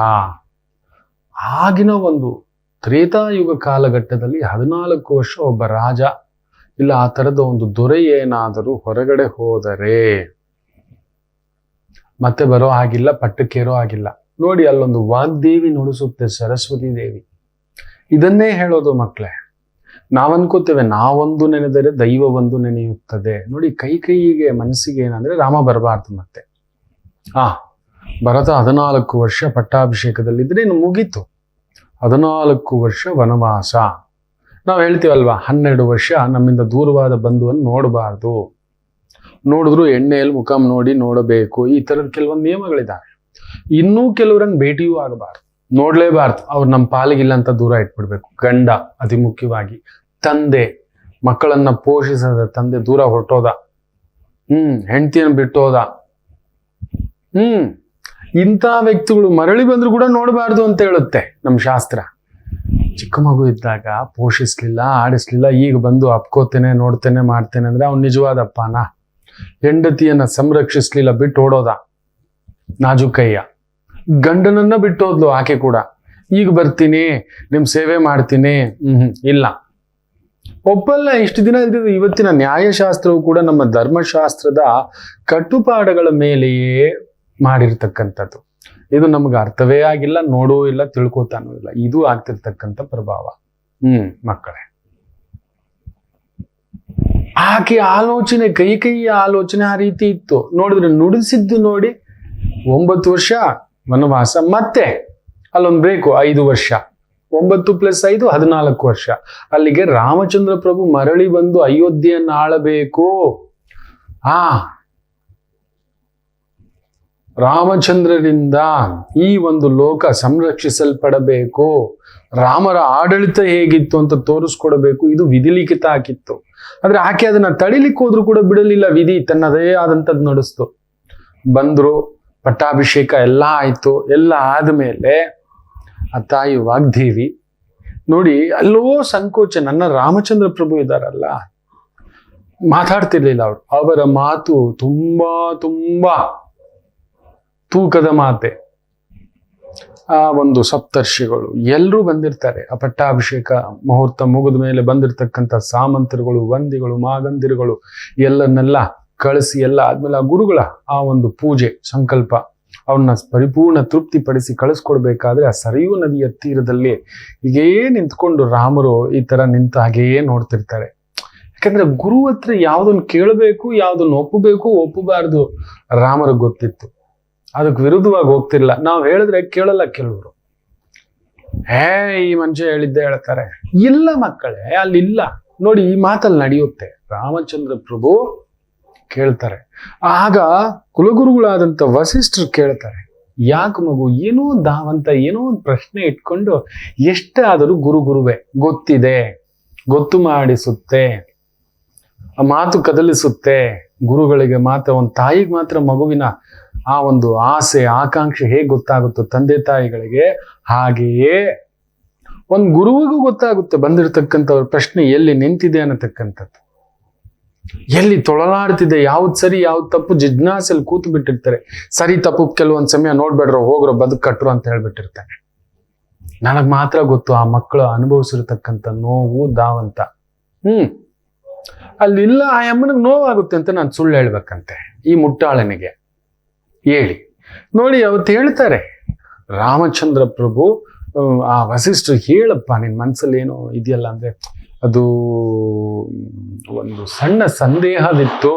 ಆಗಿನ ಒಂದು ತ್ರೇತಾಯುಗ ಕಾಲಘಟ್ಟದಲ್ಲಿ 14 ವರ್ಷ ಒಬ್ಬ ರಾಜ ಇಲ್ಲ ಆ ಥರದ ಒಂದು ದೊರೆ ಏನಾದರೂ ಹೊರಗಡೆ ಹೋದರೆ ಮತ್ತೆ ಬರೋ ಆಗಿಲ್ಲ, ಪಟ್ಟಕ್ಕೇರೋ ಆಗಿಲ್ಲ. ನೋಡಿ, ಅಲ್ಲೊಂದು ವಾಗ್ದೇವಿ ನುಡಿಸುತ್ತೆ, ಸರಸ್ವತಿ ದೇವಿ. ಇದನ್ನೇ ಹೇಳೋದು ಮಕ್ಕಳೇ. ನಾವನ್ಕೋತೇವೆ ನಾವೊಂದು ನೆನೆದರೆ ದೈವ ಒಂದು ನೆನೆಯುತ್ತದೆ. ನೋಡಿ, ಕೈಕೇಯಿಗೆ ಮನಸ್ಸಿಗೆ ಏನಂದ್ರೆ ರಾಮ ಬರಬಾರ್ದು. ಮತ್ತೆ ಭರತ 14 ವರ್ಷ ಪಟ್ಟಾಭಿಷೇಕದಲ್ಲಿದ್ರೆ ಇನ್ನು ಮುಗೀತು. 14 ವರ್ಷ ವನವಾಸ. ನಾವು ಹೇಳ್ತೀವಲ್ವಾ, 12 ವರ್ಷ ನಮ್ಮಿಂದ ದೂರವಾದ ಬಂಧುವನ್ನು ನೋಡಬಾರ್ದು, ನೋಡಿದ್ರು ಎಣ್ಣೆಯಲ್ಲಿ ಮುಖ ನೋಡಿ ನೋಡಬೇಕು. ಈ ತರದ ಕೆಲವೊಂದು ನಿಯಮಗಳಿದ್ದಾವೆ. ಇನ್ನೂ ಕೆಲವರನ್ನು ಭೇಟಿಯೂ ಆಗಬಾರ್ದು, ನೋಡ್ಲೇಬಾರ್ದು. ಅವ್ರು ನಮ್ಮ ಪಾಲಿಗಿಲ್ಲ ಅಂತ ದೂರ ಇಟ್ಬಿಡ್ಬೇಕು. ಗಂಡ, ಅತಿ ಮುಖ್ಯವಾಗಿ ತಂದೆ, ಮಕ್ಕಳನ್ನ ಪೋಷಿಸದ ತಂದೆ ದೂರ ಹೊರಟೋದ, ಹೆಂಡತಿಯನ್ನು ಬಿಟ್ಟೋದ, ಇಂಥ ವ್ಯಕ್ತಿಗಳು ಮರಳಿ ಬಂದ್ರು ಕೂಡ ನೋಡಬಾರ್ದು ಅಂತ ಹೇಳುತ್ತೆ ನಮ್ಮ ಶಾಸ್ತ್ರ. ಚಿಕ್ಕ ಮಗು ಇದ್ದಾಗ ಪೋಷಿಸ್ಲಿಲ್ಲ, ಆಡಿಸ್ಲಿಲ್ಲ, ಈಗ ಬಂದು ಅಪ್ಕೋತೇನೆ, ನೋಡ್ತೇನೆ, ಮಾಡ್ತೇನೆ ಅಂದ್ರೆ ಅವ್ನು ನಿಜವಾದ ಅಪ್ಪನ. ಹೆಂಡತಿಯನ್ನ ಸಂರಕ್ಷಿಸ್ಲಿಲ್ಲ, ಬಿಟ್ಟು ಓಡೋದ ನಾಜುಕಯ್ಯ. ಗಂಡನನ್ನ ಬಿಟ್ಟೋದ್ಲು ಆಕೆ ಕೂಡ, ಈಗ ಬರ್ತೀನಿ, ನಿಮ್ ಸೇವೆ ಮಾಡ್ತೀನಿ, ಇಲ್ಲ, ಒಪ್ಪಲ್ಲ. ಇಷ್ಟು ದಿನ ಇಲ್ದಿದ್ದು ಇವತ್ತಿನ ನ್ಯಾಯಶಾಸ್ತ್ರವು ಕೂಡ ನಮ್ಮ ಧರ್ಮಶಾಸ್ತ್ರದ ಕಟ್ಟುಪಾಡುಗಳ ಮೇಲೆಯೇ ಮಾಡಿರ್ತಕ್ಕಂಥದ್ದು. ಇದು ನಮ್ಗೆ ಅರ್ಥವೇ ಆಗಿಲ್ಲ, ನೋಡೂ ಇಲ್ಲ, ತಿಳ್ಕೊತಾನೂ ಇಲ್ಲ. ಇದು ಆಗ್ತಿರ್ತಕ್ಕಂಥ ಪ್ರಭಾವ. ಮಕ್ಕಳೇ, ಆಕೆ ಆಲೋಚನೆ, ಕೈಕೇಯಿಯ ಆಲೋಚನೆ ಆ ರೀತಿ ಇತ್ತು. ನೋಡಿದ್ರೆ ನುಡಿಸಿದ್ದು ನೋಡಿ 9 ವರ್ಷ ವನವಾಸ, ಮತ್ತೆ ಅಲ್ಲೊಂದು ಬ್ರೇಕು 5 ವರ್ಷ, 9 + 5 14 ವರ್ಷ. ಅಲ್ಲಿಗೆ ರಾಮಚಂದ್ರ ಪ್ರಭು ಮರಳಿ ಬಂದು ಅಯೋಧ್ಯೆಯನ್ನು ಆಳಬೇಕು. ರಾಮಚಂದ್ರರಿಂದ ಈ ಒಂದು ಲೋಕ ಸಂರಕ್ಷಿಸಲ್ಪಡಬೇಕು, ರಾಮರ ಆಡಳಿತ ಹೇಗಿತ್ತು ಅಂತ ತೋರಿಸ್ಕೊಡಬೇಕು. ಇದು ವಿಧಿಲಿಖಿತ ಆಗಿತ್ತು. ಆದ್ರೆ ಆಕೆ ಅದನ್ನ ತಡಿಲಿಕ್ಕೆ ಹೋದ್ರು ಕೂಡ ಬಿಡಲಿಲ್ಲ. ವಿಧಿ ತನ್ನದೇ ಆದಂಥದ್ದು ನಡೆಸ್ತು. ಬಂದ್ರು, ಪಟ್ಟಾಭಿಷೇಕ ಎಲ್ಲ ಆಯ್ತು. ಎಲ್ಲ ಆದ್ಮೇಲೆ ಆ ತಾಯಿ ವಾಗ್ದೇವಿ ನೋಡಿ ಅಲ್ಲೋ ಸಂಕೋಚ. ನನ್ನ ರಾಮಚಂದ್ರ ಪ್ರಭು ಇದ್ದಾರಲ್ಲ, ಮಾತಾಡ್ತಿರ್ಲಿಲ್ಲ ಅವರು. ಅವರ ಮಾತು ತುಂಬಾ ತುಂಬಾ ತೂಕದ ಮಾತೆ. ಆ ಒಂದು ಸಪ್ತರ್ಷಿಗಳು ಎಲ್ಲರೂ ಬಂದಿರ್ತಾರೆ. ಆ ಪಟ್ಟಾಭಿಷೇಕ ಮುಹೂರ್ತ ಮುಗಿದ ಮೇಲೆ ಬಂದಿರತಕ್ಕಂಥ ಸಾಮಂತರುಗಳು, ವಂದಿಗಳು, ಮಾಗಂದಿರುಗಳು ಎಲ್ಲನ್ನೆಲ್ಲ ಕಳಿಸಿ ಎಲ್ಲ ಆದ್ಮೇಲೆ ಆ ಗುರುಗಳ ಆ ಒಂದು ಪೂಜೆ ಸಂಕಲ್ಪ ಅವನ್ನ ಪರಿಪೂರ್ಣ ತೃಪ್ತಿಪಡಿಸಿ ಕಳಿಸ್ಕೊಡ್ಬೇಕಾದ್ರೆ ಆ ಸರಿಯೂ ನದಿಯ ತೀರದಲ್ಲಿ ಹೀಗೇ ನಿಂತ್ಕೊಂಡು ರಾಮರು ಈ ತರ ನಿಂತು ಹಾಗೆಯೇ ನೋಡ್ತಿರ್ತಾರೆ. ಯಾಕಂದ್ರೆ ಗುರು ಹತ್ರ ಯಾವ್ದನ್ನ ಕೇಳಬೇಕು, ಯಾವ್ದನ್ನ ಒಪ್ಪಬಾರ್ದು ರಾಮರಿಗೆ ಗೊತ್ತಿತ್ತು. ಅದಕ್ಕೆ ವಿರುದ್ಧವಾಗಿ ಹೋಗ್ತಿರ್ಲಿಲ್ಲ. ನಾವು ಹೇಳಿದ್ರೆ ಕೇಳಲ್ಲ ಕೆಲವರು. ಈ ಮನುಷ್ಯ ಹೇಳಿದ್ದೆ ಹೇಳ್ತಾರೆ. ಇಲ್ಲ ಮಕ್ಕಳೇ, ಅಲ್ಲಿಲ್ಲ ನೋಡಿ, ಈ ಮಾತಲ್ಲಿ ನಡೆಯುತ್ತೆ. ರಾಮಚಂದ್ರ ಪ್ರಭು ಕೇಳ್ತಾರೆ. ಆಗ ಕುಲಗುರುಗಳಾದಂಥ ವಸಿಷ್ಠರು ಕೇಳ್ತಾರೆ, ಯಾಕೆ ಮಗು ಏನೋ ದಾವಂತ ಏನೋ ಒಂದು ಪ್ರಶ್ನೆ ಇಟ್ಕೊಂಡು ಎಷ್ಟಾದರೂ ಗುರುವೇ ಗೊತ್ತಿದೆ, ಗೊತ್ತು ಮಾಡಿಸುತ್ತೆ, ಆ ಮಾತು ಕದಲಿಸುತ್ತೆ. ಗುರುಗಳಿಗೆ ಮಾತ್ರ, ಒಂದು ತಾಯಿಗೆ ಮಾತ್ರ ಮಗುವಿನ ಆ ಒಂದು ಆಸೆ ಆಕಾಂಕ್ಷೆ ಹೇಗೆ ಗೊತ್ತಾಗುತ್ತೋ ತಂದೆ ತಾಯಿಗಳಿಗೆ, ಹಾಗೆಯೇ ಒಂದು ಗುರುವಿಗೂ ಗೊತ್ತಾಗುತ್ತೆ ಬಂದಿರತಕ್ಕಂಥವ್ರ ಪ್ರಶ್ನೆ ಎಲ್ಲಿ ನಿಂತಿದೆ ಅನ್ನತಕ್ಕಂಥದ್ದು, ಎಲ್ಲಿ ತೊಳಲಾಡ್ತಿದೆ, ಯಾವ್ದು ಸರಿ ಯಾವ್ದು ತಪ್ಪು ಜಿಜ್ಞಾಸೆಯಲ್ಲಿ ಕೂತು ಬಿಟ್ಟಿರ್ತಾರೆ. ಸರಿ ತಪ್ಪು ಕೆಲವೊಂದು ಸಮಯ ನೋಡ್ಬೇಡ್ರೋ, ಹೋಗ್ರೋ, ಬದುಕು ಕಟ್ರು ಅಂತ ಹೇಳ್ಬಿಟ್ಟಿರ್ತಾರೆ. ನನಗ್ ಮಾತ್ರ ಗೊತ್ತು ಆ ಮಕ್ಕಳು ಅನುಭವಿಸಿರ್ತಕ್ಕಂಥ ನೋವು ದಾವಂತ. ಅಲ್ಲಿಲ್ಲ, ಆ ಅಮ್ಮನಿಗೆ ನೋವಾಗುತ್ತೆ ಅಂತ ನಾನು ಸುಳ್ಳು ಹೇಳ್ಬೇಕಂತೆ ಈ ಮುಟ್ಟಾಳನಿಗೆ ಹೇಳಿ. ನೋಡಿ ಅವತ್ತು ಹೇಳ್ತಾರೆ ರಾಮಚಂದ್ರ ಪ್ರಭು ಆ ವಸಿಷ್ಠರು, ಹೇಳಪ್ಪ ನಿನ್ ಮನ್ಸಲ್ಲಿ ಏನೋ ಇದೆಯಲ್ಲ ಅಂದ್ರೆ, ಅದು ಒಂದು ಸಣ್ಣ ಸಂದೇಹವಿತ್ತು,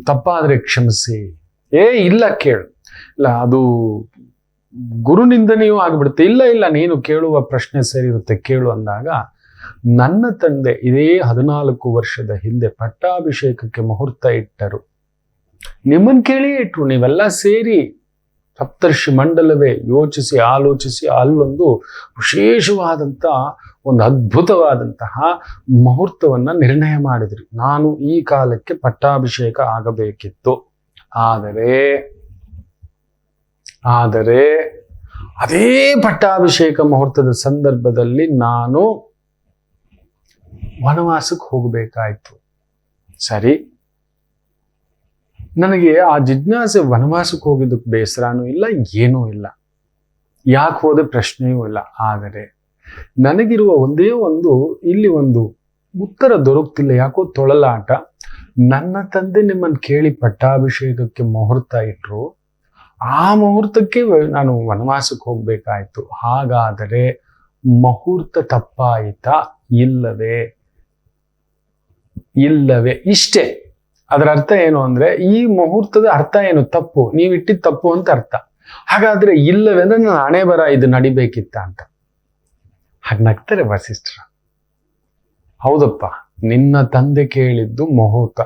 ತಪ್ಪಾದ್ರೆ ಕ್ಷಮಿಸಿ. ಇಲ್ಲ ಕೇಳು, ಇಲ್ಲ ಅದು ಗುರುನಿಂದನೆಯೂ ಆಗ್ಬಿಡುತ್ತೆ. ಇಲ್ಲ ನೀನು ಕೇಳುವ ಪ್ರಶ್ನೆ ಸರಿ ಇರುತ್ತೆ, ಕೇಳು ಅಂದಾಗ, ನನ್ನ ತಂದೆ ಇದೇ 14 ವರ್ಷದ ಹಿಂದೆ ಪಟ್ಟಾಭಿಷೇಕಕ್ಕೆ ಮುಹೂರ್ತ ಇಟ್ಟರು. ನಿಮ್ಮನ್ ಕೇಳಿ ಇಟ್ರು. ನೀವೆಲ್ಲ ಸೇರಿ ಸಪ್ತರ್ಷಿ ಮಂಡಲವೇ ಯೋಚಿಸಿ ಆಲೋಚಿಸಿ ಅಲ್ಲೊಂದು ವಿಶೇಷವಾದಂಥ ಒಂದು ಅದ್ಭುತವಾದಂತಹ ಮುಹೂರ್ತವನ್ನ ನಿರ್ಣಯ ಮಾಡಿದ್ರಿ. ನಾನು ಈ ಕಾಲಕ್ಕೆ ಪಟ್ಟಾಭಿಷೇಕ ಆಗಬೇಕಿತ್ತು. ಆದರೆ ಅದೇ ಪಟ್ಟಾಭಿಷೇಕ ಮುಹೂರ್ತದ ಸಂದರ್ಭದಲ್ಲಿ ನಾನು ವನವಾಸಕ್ಕೆ ಹೋಗಬೇಕಾಯ್ತು. ಸರಿ, ನನಗೆ ಆ ಜಿಜ್ಞಾಸೆ, ವನವಾಸಕ್ಕೆ ಹೋಗಿದ್ದಕ್ಕೆ ಬೇಸರನೂ ಇಲ್ಲ, ಏನೂ ಇಲ್ಲ, ಯಾಕೆ ಹೋದೆ ಪ್ರಶ್ನೆಯೂ ಇಲ್ಲ. ಆದರೆ ನನಗಿರುವ ಒಂದೇ ಒಂದು ಇಲ್ಲಿ ಒಂದು ಉತ್ತರ ದೊರಕ್ತಿಲ್ಲ, ಯಾಕೋ ತೊಳಲಾಟ. ನನ್ನ ತಂದೆ ನಿಮ್ಮನ್ನು ಕೇಳಿ ಪಟ್ಟಾಭಿಷೇಕಕ್ಕೆ ಮುಹೂರ್ತ ಇಟ್ರು, ಆ ಮುಹೂರ್ತಕ್ಕೆ ನಾನು ವನವಾಸಕ್ಕೆ ಹೋಗ್ಬೇಕಾಯ್ತು. ಹಾಗಾದರೆ ಮುಹೂರ್ತ ತಪ್ಪಾಯಿತಾ? ಇಲ್ಲವೇ ಇಷ್ಟೇ. ಅದರ ಅರ್ಥ ಏನು ಅಂದ್ರೆ, ಈ ಮುಹೂರ್ತದ ಅರ್ಥ ಏನು? ತಪ್ಪು, ನೀವಿಟ್ಟಿದ್ದು ತಪ್ಪು ಅಂತ ಅರ್ಥ. ಹಾಗಾದ್ರೆ ಇಲ್ಲವೇ ಅಂದ್ರೆ ನನ್ನ ಹಣೆ ಬರ ಇದು ನಡಿಬೇಕಿತ್ತ ಅಂತ. ಹಾಗೆ ನಗ್ತಾರೆ ವಸಿಷ್ಠರ. ಹೌದಪ್ಪ, ನಿನ್ನ ತಂದೆ ಕೇಳಿದ್ದು ಮುಹೂರ್ತ,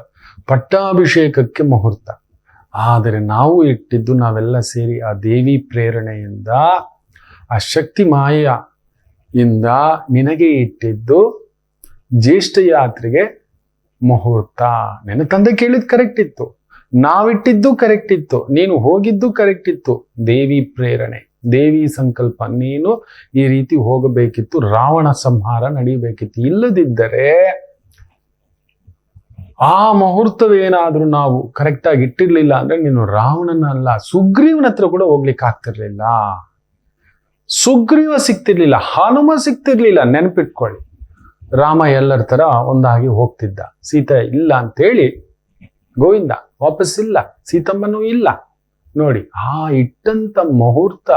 ಪಟ್ಟಾಭಿಷೇಕಕ್ಕೆ ಮುಹೂರ್ತ. ಆದರೆ ನಾವು ಇಟ್ಟಿದ್ದು, ನಾವೆಲ್ಲ ಸೇರಿ ಆ ದೇವಿ ಪ್ರೇರಣೆಯಿಂದ, ಆ ಶಕ್ತಿ ಮಾಯೆಯಿಂದ ನಿನಗೆ ಇಟ್ಟಿದ್ದು ಜ್ಯೇಷ್ಠ ಯಾತ್ರೆಗೆ ಮುಹೂರ್ತ. ನಿನ್ನ ತಂದೆ ಕೇಳಿದ್ ಕರೆಕ್ಟ್ ಇತ್ತು, ನಾವಿಟ್ಟಿದ್ದು ಕರೆಕ್ಟ್ ಇತ್ತು, ನೀನು ಹೋಗಿದ್ದು ಕರೆಕ್ಟ್ ಇತ್ತು. ದೇವಿ ಪ್ರೇರಣೆ, ದೇವಿ ಸಂಕಲ್ಪ, ನೀನು ಈ ರೀತಿ ಹೋಗಬೇಕಿತ್ತು, ರಾವಣ ಸಂಹಾರ ನಡೀಬೇಕಿತ್ತು. ಇಲ್ಲದಿದ್ದರೆ ಆ ಮುಹೂರ್ತವೇನಾದ್ರೂ ನಾವು ಕರೆಕ್ಟ್ ಆಗಿ ಇಟ್ಟಿರ್ಲಿಲ್ಲ ಅಂದ್ರೆ ನೀನು ರಾವಣನಲ್ಲ, ಸುಗ್ರೀವನ ಹತ್ರ ಕೂಡ ಹೋಗ್ಲಿಕ್ಕೆ ಆಗ್ತಿರ್ಲಿಲ್ಲ. ಸುಗ್ರೀವ ಸಿಕ್ತಿರ್ಲಿಲ್ಲ, ಹನುಮ ಸಿಕ್ತಿರ್ಲಿಲ್ಲ. ನೆನಪಿಟ್ಕೊಳ್ಳಿ, ರಾಮ ಎಲ್ಲರ ತರ ಒಂದಾಗಿ ಹೋಗ್ತಿದ್ದ. ಸೀತೆ ಇಲ್ಲ ಅಂತೇಳಿ ಗೋವಿಂದ ವಾಪಸ್ಸಿಲ್ಲ, ಸೀತಮ್ಮನೂ ಇಲ್ಲ. ನೋಡಿ, ಆ ಇಟ್ಟಂತ ಮುಹೂರ್ತ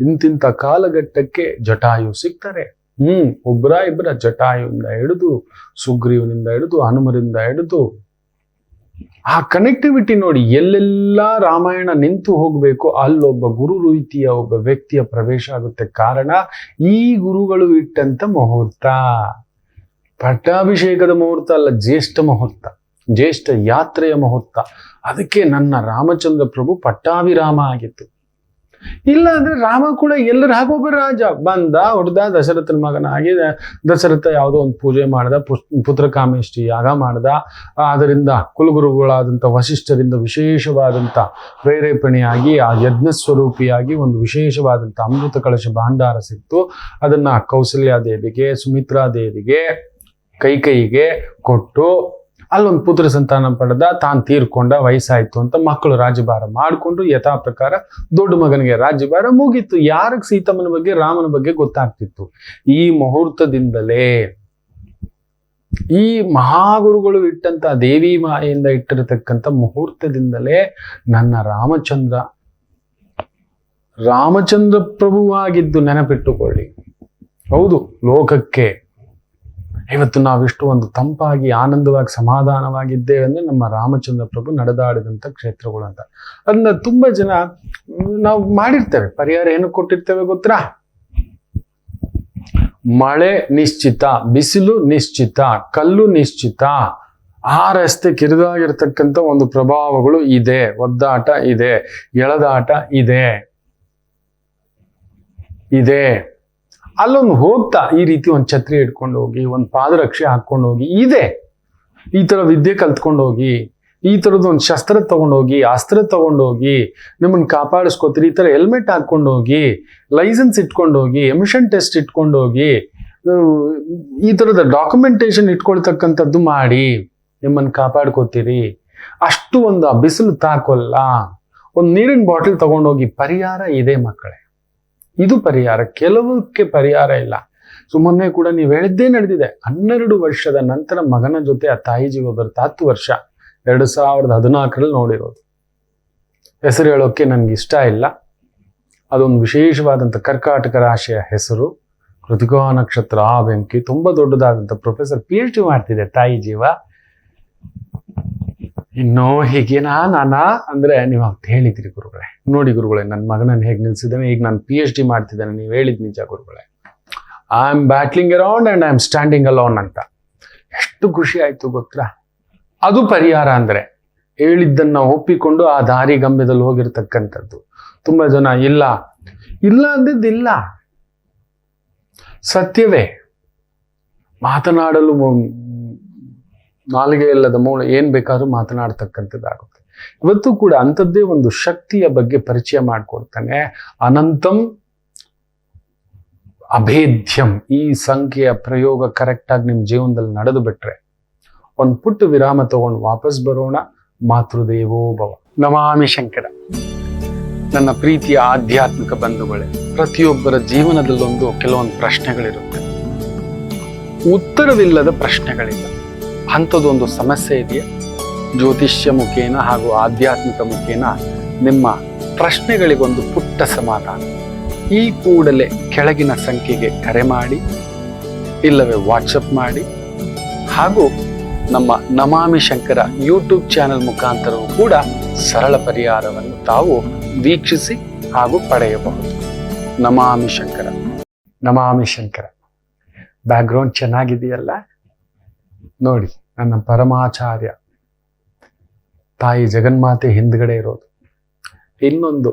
ಇಂತಿಂತ ಕಾಲಘಟ್ಟಕ್ಕೆ ಜಟಾಯು ಸಿಗ್ತಾರೆ. ಒಬ್ಬರ ಇಬ್ಬರ, ಜಟಾಯುವಿಂದ ಹಿಡಿದು ಸುಗ್ರೀವನಿಂದ ಹಿಡಿದು ಹನುಮರಿಂದ ಹಿಡಿದು ಆ ಕನೆಕ್ಟಿವಿಟಿ ನೋಡಿ. ಎಲ್ಲೆಲ್ಲ ರಾಮಾಯಣ ನಿಂತು ಹೋಗ್ಬೇಕು, ಅಲ್ಲೊಬ್ಬ ಗುರು ರೀತಿಯ ಒಬ್ಬ ವ್ಯಕ್ತಿಯ ಪ್ರವೇಶ ಆಗುತ್ತೆ. ಕಾರಣ ಈ ಗುರುಗಳು ಇಟ್ಟಂತ ಮುಹೂರ್ತ. ಪಟ್ಟಾಭಿಷೇಕದ ಮುಹೂರ್ತ ಅಲ್ಲ, ಜ್ಯೇಷ್ಠ ಮುಹೂರ್ತ, ಜ್ಯೇಷ್ಠ ಯಾತ್ರೆಯ ಮುಹೂರ್ತ. ಅದಕ್ಕೆ ನನ್ನ ರಾಮಚಂದ್ರ ಪ್ರಭು ಪಟ್ಟಾಭಿರಾಮ ಆಗಿತ್ತು. ಇಲ್ಲ ಅಂದ್ರೆ ರಾಮ ಕೂಡ ಎಲ್ಲರ ಹಾಗೊಬ್ಬ ರಾಜ ಬಂದ ಹೊಡೆದ ದಶರಥನ ಮಗನಾಗಿ. ದಶರಥ ಯಾವುದೋ ಒಂದು ಪೂಜೆ ಮಾಡ್ದ, ಪುತ್ರಕಾಮೇಷ್ಟಿ ಯಾಗ ಮಾಡ್ದ. ಅದರಿಂದ ಕುಲಗುರುಗಳಾದಂಥ ವಸಿಷ್ಠರಿಂದ ವಿಶೇಷವಾದಂಥ ಪ್ರೇರೇಪಣೆಯಾಗಿ ಆ ಯಜ್ಞ ಸ್ವರೂಪಿಯಾಗಿ ಒಂದು ವಿಶೇಷವಾದಂಥ ಅಮೃತ ಕಳಶ ಭಾಂಡಾರ ಸಿಕ್ತು. ಅದನ್ನ ಕೌಸಲ್ಯಾದೇವಿಗೆ, ಸುಮಿತ್ರಾದೇವಿಗೆ, ಕೈಕೈಗೆ ಕೊಟ್ಟು ಅಲ್ಲೊಂದು ಪುತ್ರ ಸಂತಾನ ಪಡೆದ. ತಾನು ತೀರ್ಕೊಂಡ, ವಯಸ್ಸಾಯ್ತು ಅಂತ ಮಕ್ಕಳು ರಾಜ್ಯಭಾರ ಮಾಡಿಕೊಂಡು ಯಥಾ ಪ್ರಕಾರ ದೊಡ್ಡ ಮಗನಿಗೆ ರಾಜ್ಯಭಾರ ಮುಗೀತು. ಯಾರಿಗೆ ಸೀತಮ್ಮನ ಬಗ್ಗೆ, ರಾಮನ ಬಗ್ಗೆ ಗೊತ್ತಾಗ್ತಿತ್ತು. ಈ ಮುಹೂರ್ತದಿಂದಲೇ, ಈ ಮಹಾಗುರುಗಳು ಇಟ್ಟಂತ ದೇವಿ ಮಾಯೆಯಿಂದ ಇಟ್ಟಿರತಕ್ಕಂಥ ಮುಹೂರ್ತದಿಂದಲೇ ನನ್ನ ರಾಮಚಂದ್ರ ಪ್ರಭುವಾಗಿದ್ದು ನೆನಪಿಟ್ಟುಕೊಳ್ಳಿ. ಹೌದು, ಲೋಕಕ್ಕೆ ಇವತ್ತು ನಾವಿಷ್ಟು ಒಂದು ತಂಪಾಗಿ ಆನಂದವಾಗಿ ಸಮಾಧಾನವಾಗಿದ್ದೇವೆ ಅಂದ್ರೆ ನಮ್ಮ ರಾಮಚಂದ್ರ ಪ್ರಭು ನಡೆದಾಡಿದಂಥ ಕ್ಷೇತ್ರಗಳು ಅಂತ. ಅದನ್ನ ತುಂಬಾ ಜನ ನಾವು ಮಾಡಿರ್ತೇವೆ. ಪರಿಹಾರ ಏನು ಕೊಟ್ಟಿರ್ತೇವೆ ಗೊತ್ತಾ? ಮಳೆ ನಿಶ್ಚಿತ, ಬಿಸಿಲು ನಿಶ್ಚಿತ, ಕಲ್ಲು ನಿಶ್ಚಿತ, ಆ ರಸ್ತೆ ಕಿರಿದಾಗಿರ್ತಕ್ಕಂಥ ಒಂದು ಪ್ರಭಾವಗಳು ಇದೆ, ಒದ್ದಾಟ ಇದೆ, ಎಳೆದಾಟ ಇದೆ. ಅಲ್ಲೊಂದು ಹೋಗ್ತಾ ಈ ರೀತಿ ಒಂದು ಛತ್ರಿ ಹಿಡ್ಕೊಂಡು ಹೋಗಿ, ಒಂದು ಪಾದರಕ್ಷೆ ಹಾಕೊಂಡು ಹೋಗಿ, ಇದೆ ಈ ತರ ವಿದ್ಯೆ ಕಲ್ತ್ಕೊಂಡು ಹೋಗಿ, ಈ ತರದ್ದು ಒಂದು ಶಸ್ತ್ರ ತಗೊಂಡೋಗಿ, ಅಸ್ತ್ರ ತಗೊಂಡೋಗಿ ನಿಮ್ಮನ್ನು ಕಾಪಾಡಿಸ್ಕೋತೀರಿ. ಈ ತರ ಹೆಲ್ಮೆಟ್ ಹಾಕೊಂಡು ಹೋಗಿ, ಲೈಸೆನ್ಸ್ ಇಟ್ಕೊಂಡು ಹೋಗಿ, ಎಮಿಷನ್ ಟೆಸ್ಟ್ ಇಟ್ಕೊಂಡು ಹೋಗಿ, ಈ ತರದ ಡಾಕ್ಯುಮೆಂಟೇಶನ್ ಇಟ್ಕೊಳ್ತಕ್ಕಂಥದ್ದು ಮಾಡಿ ನಿಮ್ಮನ್ನು ಕಾಪಾಡ್ಕೋತೀರಿ. ಅಷ್ಟು ಒಂದು ಬಿಸಿಲು ತಾಕೋಲ್ಲ. ಒಂದು ನೀರಿನ ಬಾಟಲ್ ತಗೊಂಡೋಗಿ. ಪರಿಹಾರ ಇದೆ ಮಕ್ಕಳೇ, ಇದು ಪರಿಹಾರ. ಕೆಲವಕ್ಕೆ ಪರಿಹಾರ ಇಲ್ಲ. ಸುಮ್ಮನೆ ಕೂಡ ನೀವು ಹೇಳಿದ್ದೇ ನಡೆದಿದೆ. 12 ವರ್ಷದ ನಂತರ ಮಗನ ಜೊತೆ ಆ ತಾಯಿ ಜೀವ ಬರುತ್ತೆ. 10 ವರ್ಷ 2014 ನೋಡಿರೋದು. ಹೆಸರು ಹೇಳೋಕೆ ನನ್ಗೆ ಇಷ್ಟ ಇಲ್ಲ. ಅದೊಂದು ವಿಶೇಷವಾದಂಥ ಕರ್ಕಾಟಕ ರಾಶಿಯ ಹೆಸರು, ಕೃತಿಕಾ ನಕ್ಷತ್ರ, ಆ ಬೆಂಕಿ, ತುಂಬಾ ದೊಡ್ಡದಾದಂಥ ಪ್ರೊಫೆಸರ್ PhD ಮಾಡ್ತಿದೆ ತಾಯಿ ಜೀವ. ಇನ್ನೂ ಹೀಗೇನಾ ನಾನಾ ಅಂದ್ರೆ ನೀವು ಅಂತ ಹೇಳಿದ್ರಿ ಗುರುಗಳೇ. ನೋಡಿ ಗುರುಗಳೇ, ನನ್ನ ಮಗನನ್ನು ಹೇಗೆ ನಿಲ್ಸಿದ್ದೇನೆ. ಈಗ ನಾನು PhD ಮಾಡ್ತಿದ್ದೇನೆ, ನೀವು ಹೇಳಿದ್ ನಿಜ ಗುರುಗಳೇ. I am battling around and I am standing alone ಅಂತ. ಎಷ್ಟು ಖುಷಿ ಆಯ್ತು ಗೊತ್ತಾ? ಅದು ಪರಿಹಾರ ಅಂದ್ರೆ ಹೇಳಿದ್ದನ್ನ ಒಪ್ಪಿಕೊಂಡು ಆ ದಾರಿ ಗಮ್ಯದಲ್ಲಿ ಹೋಗಿರ್ತಕ್ಕಂಥದ್ದು. ತುಂಬಾ ಜನ ಇಲ್ಲ ಅಂದಿದ್ದಿಲ್ಲ, ಸತ್ಯವೇ. ಮಾತನಾಡಲು ನಾಲಿಗೆ ಇಲ್ಲದ ಮೂಳೆ ಏನ್ ಬೇಕಾದ್ರೂ ಮಾತನಾಡ್ತಕ್ಕಂಥದ್ದಾಗುತ್ತೆ. ಇವತ್ತು ಕೂಡ ಅಂಥದ್ದೇ ಒಂದು ಶಕ್ತಿಯ ಬಗ್ಗೆ ಪರಿಚಯ ಮಾಡಿಕೊಡ್ತಾನೆ. ಅನಂತಂ ಅಭೇದ್ಯಂ. ಈ ಸಂಖ್ಯೆಯ ಪ್ರಯೋಗ ಕರೆಕ್ಟ್ ಆಗಿ ನಿಮ್ ಜೀವನದಲ್ಲಿ ನಡೆದು ಬಿಟ್ರೆ, ಒಂದು ಪುಟ್ಟ ವಿರಾಮ ತಗೊಂಡು ವಾಪಸ್ ಬರೋಣ. ಮಾತೃದೇವೋ ಭವ. ನಮಾಮಿ ಶಂಕರ. ನನ್ನ ಪ್ರೀತಿಯ ಆಧ್ಯಾತ್ಮಿಕ ಬಂಧುಗಳೇ, ಪ್ರತಿಯೊಬ್ಬರ ಜೀವನದಲ್ಲೊಂದು ಕೆಲವೊಂದು ಪ್ರಶ್ನೆಗಳಿರುತ್ತೆ, ಉತ್ತರವಿಲ್ಲದ ಪ್ರಶ್ನೆಗಳಿಲ್ಲ. ಅಂಥದ್ದೊಂದು ಸಮಸ್ಯೆ ಇದೆಯಾ? ಜ್ಯೋತಿಷ್ಯ ಮುಖೇನ ಹಾಗೂ ಆಧ್ಯಾತ್ಮಿಕ ಮುಖೇನ ನಿಮ್ಮ ಪ್ರಶ್ನೆಗಳಿಗೊಂದು ಪುಟ್ಟ ಸಮಾಧಾನ. ಈ ಕೂಡಲೇ ಕೆಳಗಿನ ಸಂಖ್ಯೆಗೆ ಕರೆ ಮಾಡಿ, ಇಲ್ಲವೇ ವಾಟ್ಸಪ್ ಮಾಡಿ, ಹಾಗೂ ನಮ್ಮ ನಮಾಮಿ ಶಂಕರ ಯೂಟ್ಯೂಬ್ ಚಾನೆಲ್ ಮುಖಾಂತರವೂ ಕೂಡ ಸರಳ ಪರಿಹಾರವನ್ನು ತಾವು ವೀಕ್ಷಿಸಿ ಹಾಗೂ ಪಡೆಯಬಹುದು. ನಮಾಮಿ ಶಂಕರ. ನಮಾಮಿ ಶಂಕರ. ಬ್ಯಾಕ್ಗ್ರೌಂಡ್ ಚೆನ್ನಾಗಿದೆಯಲ್ಲ ನೋಡಿ. ನನ್ನ ಪರಮಾಚಾರ್ಯ ತಾಯಿ ಜಗನ್ಮಾತೆ ಹಿಂದ್ಗಡೆ ಇರೋದು. ಇನ್ನೊಂದು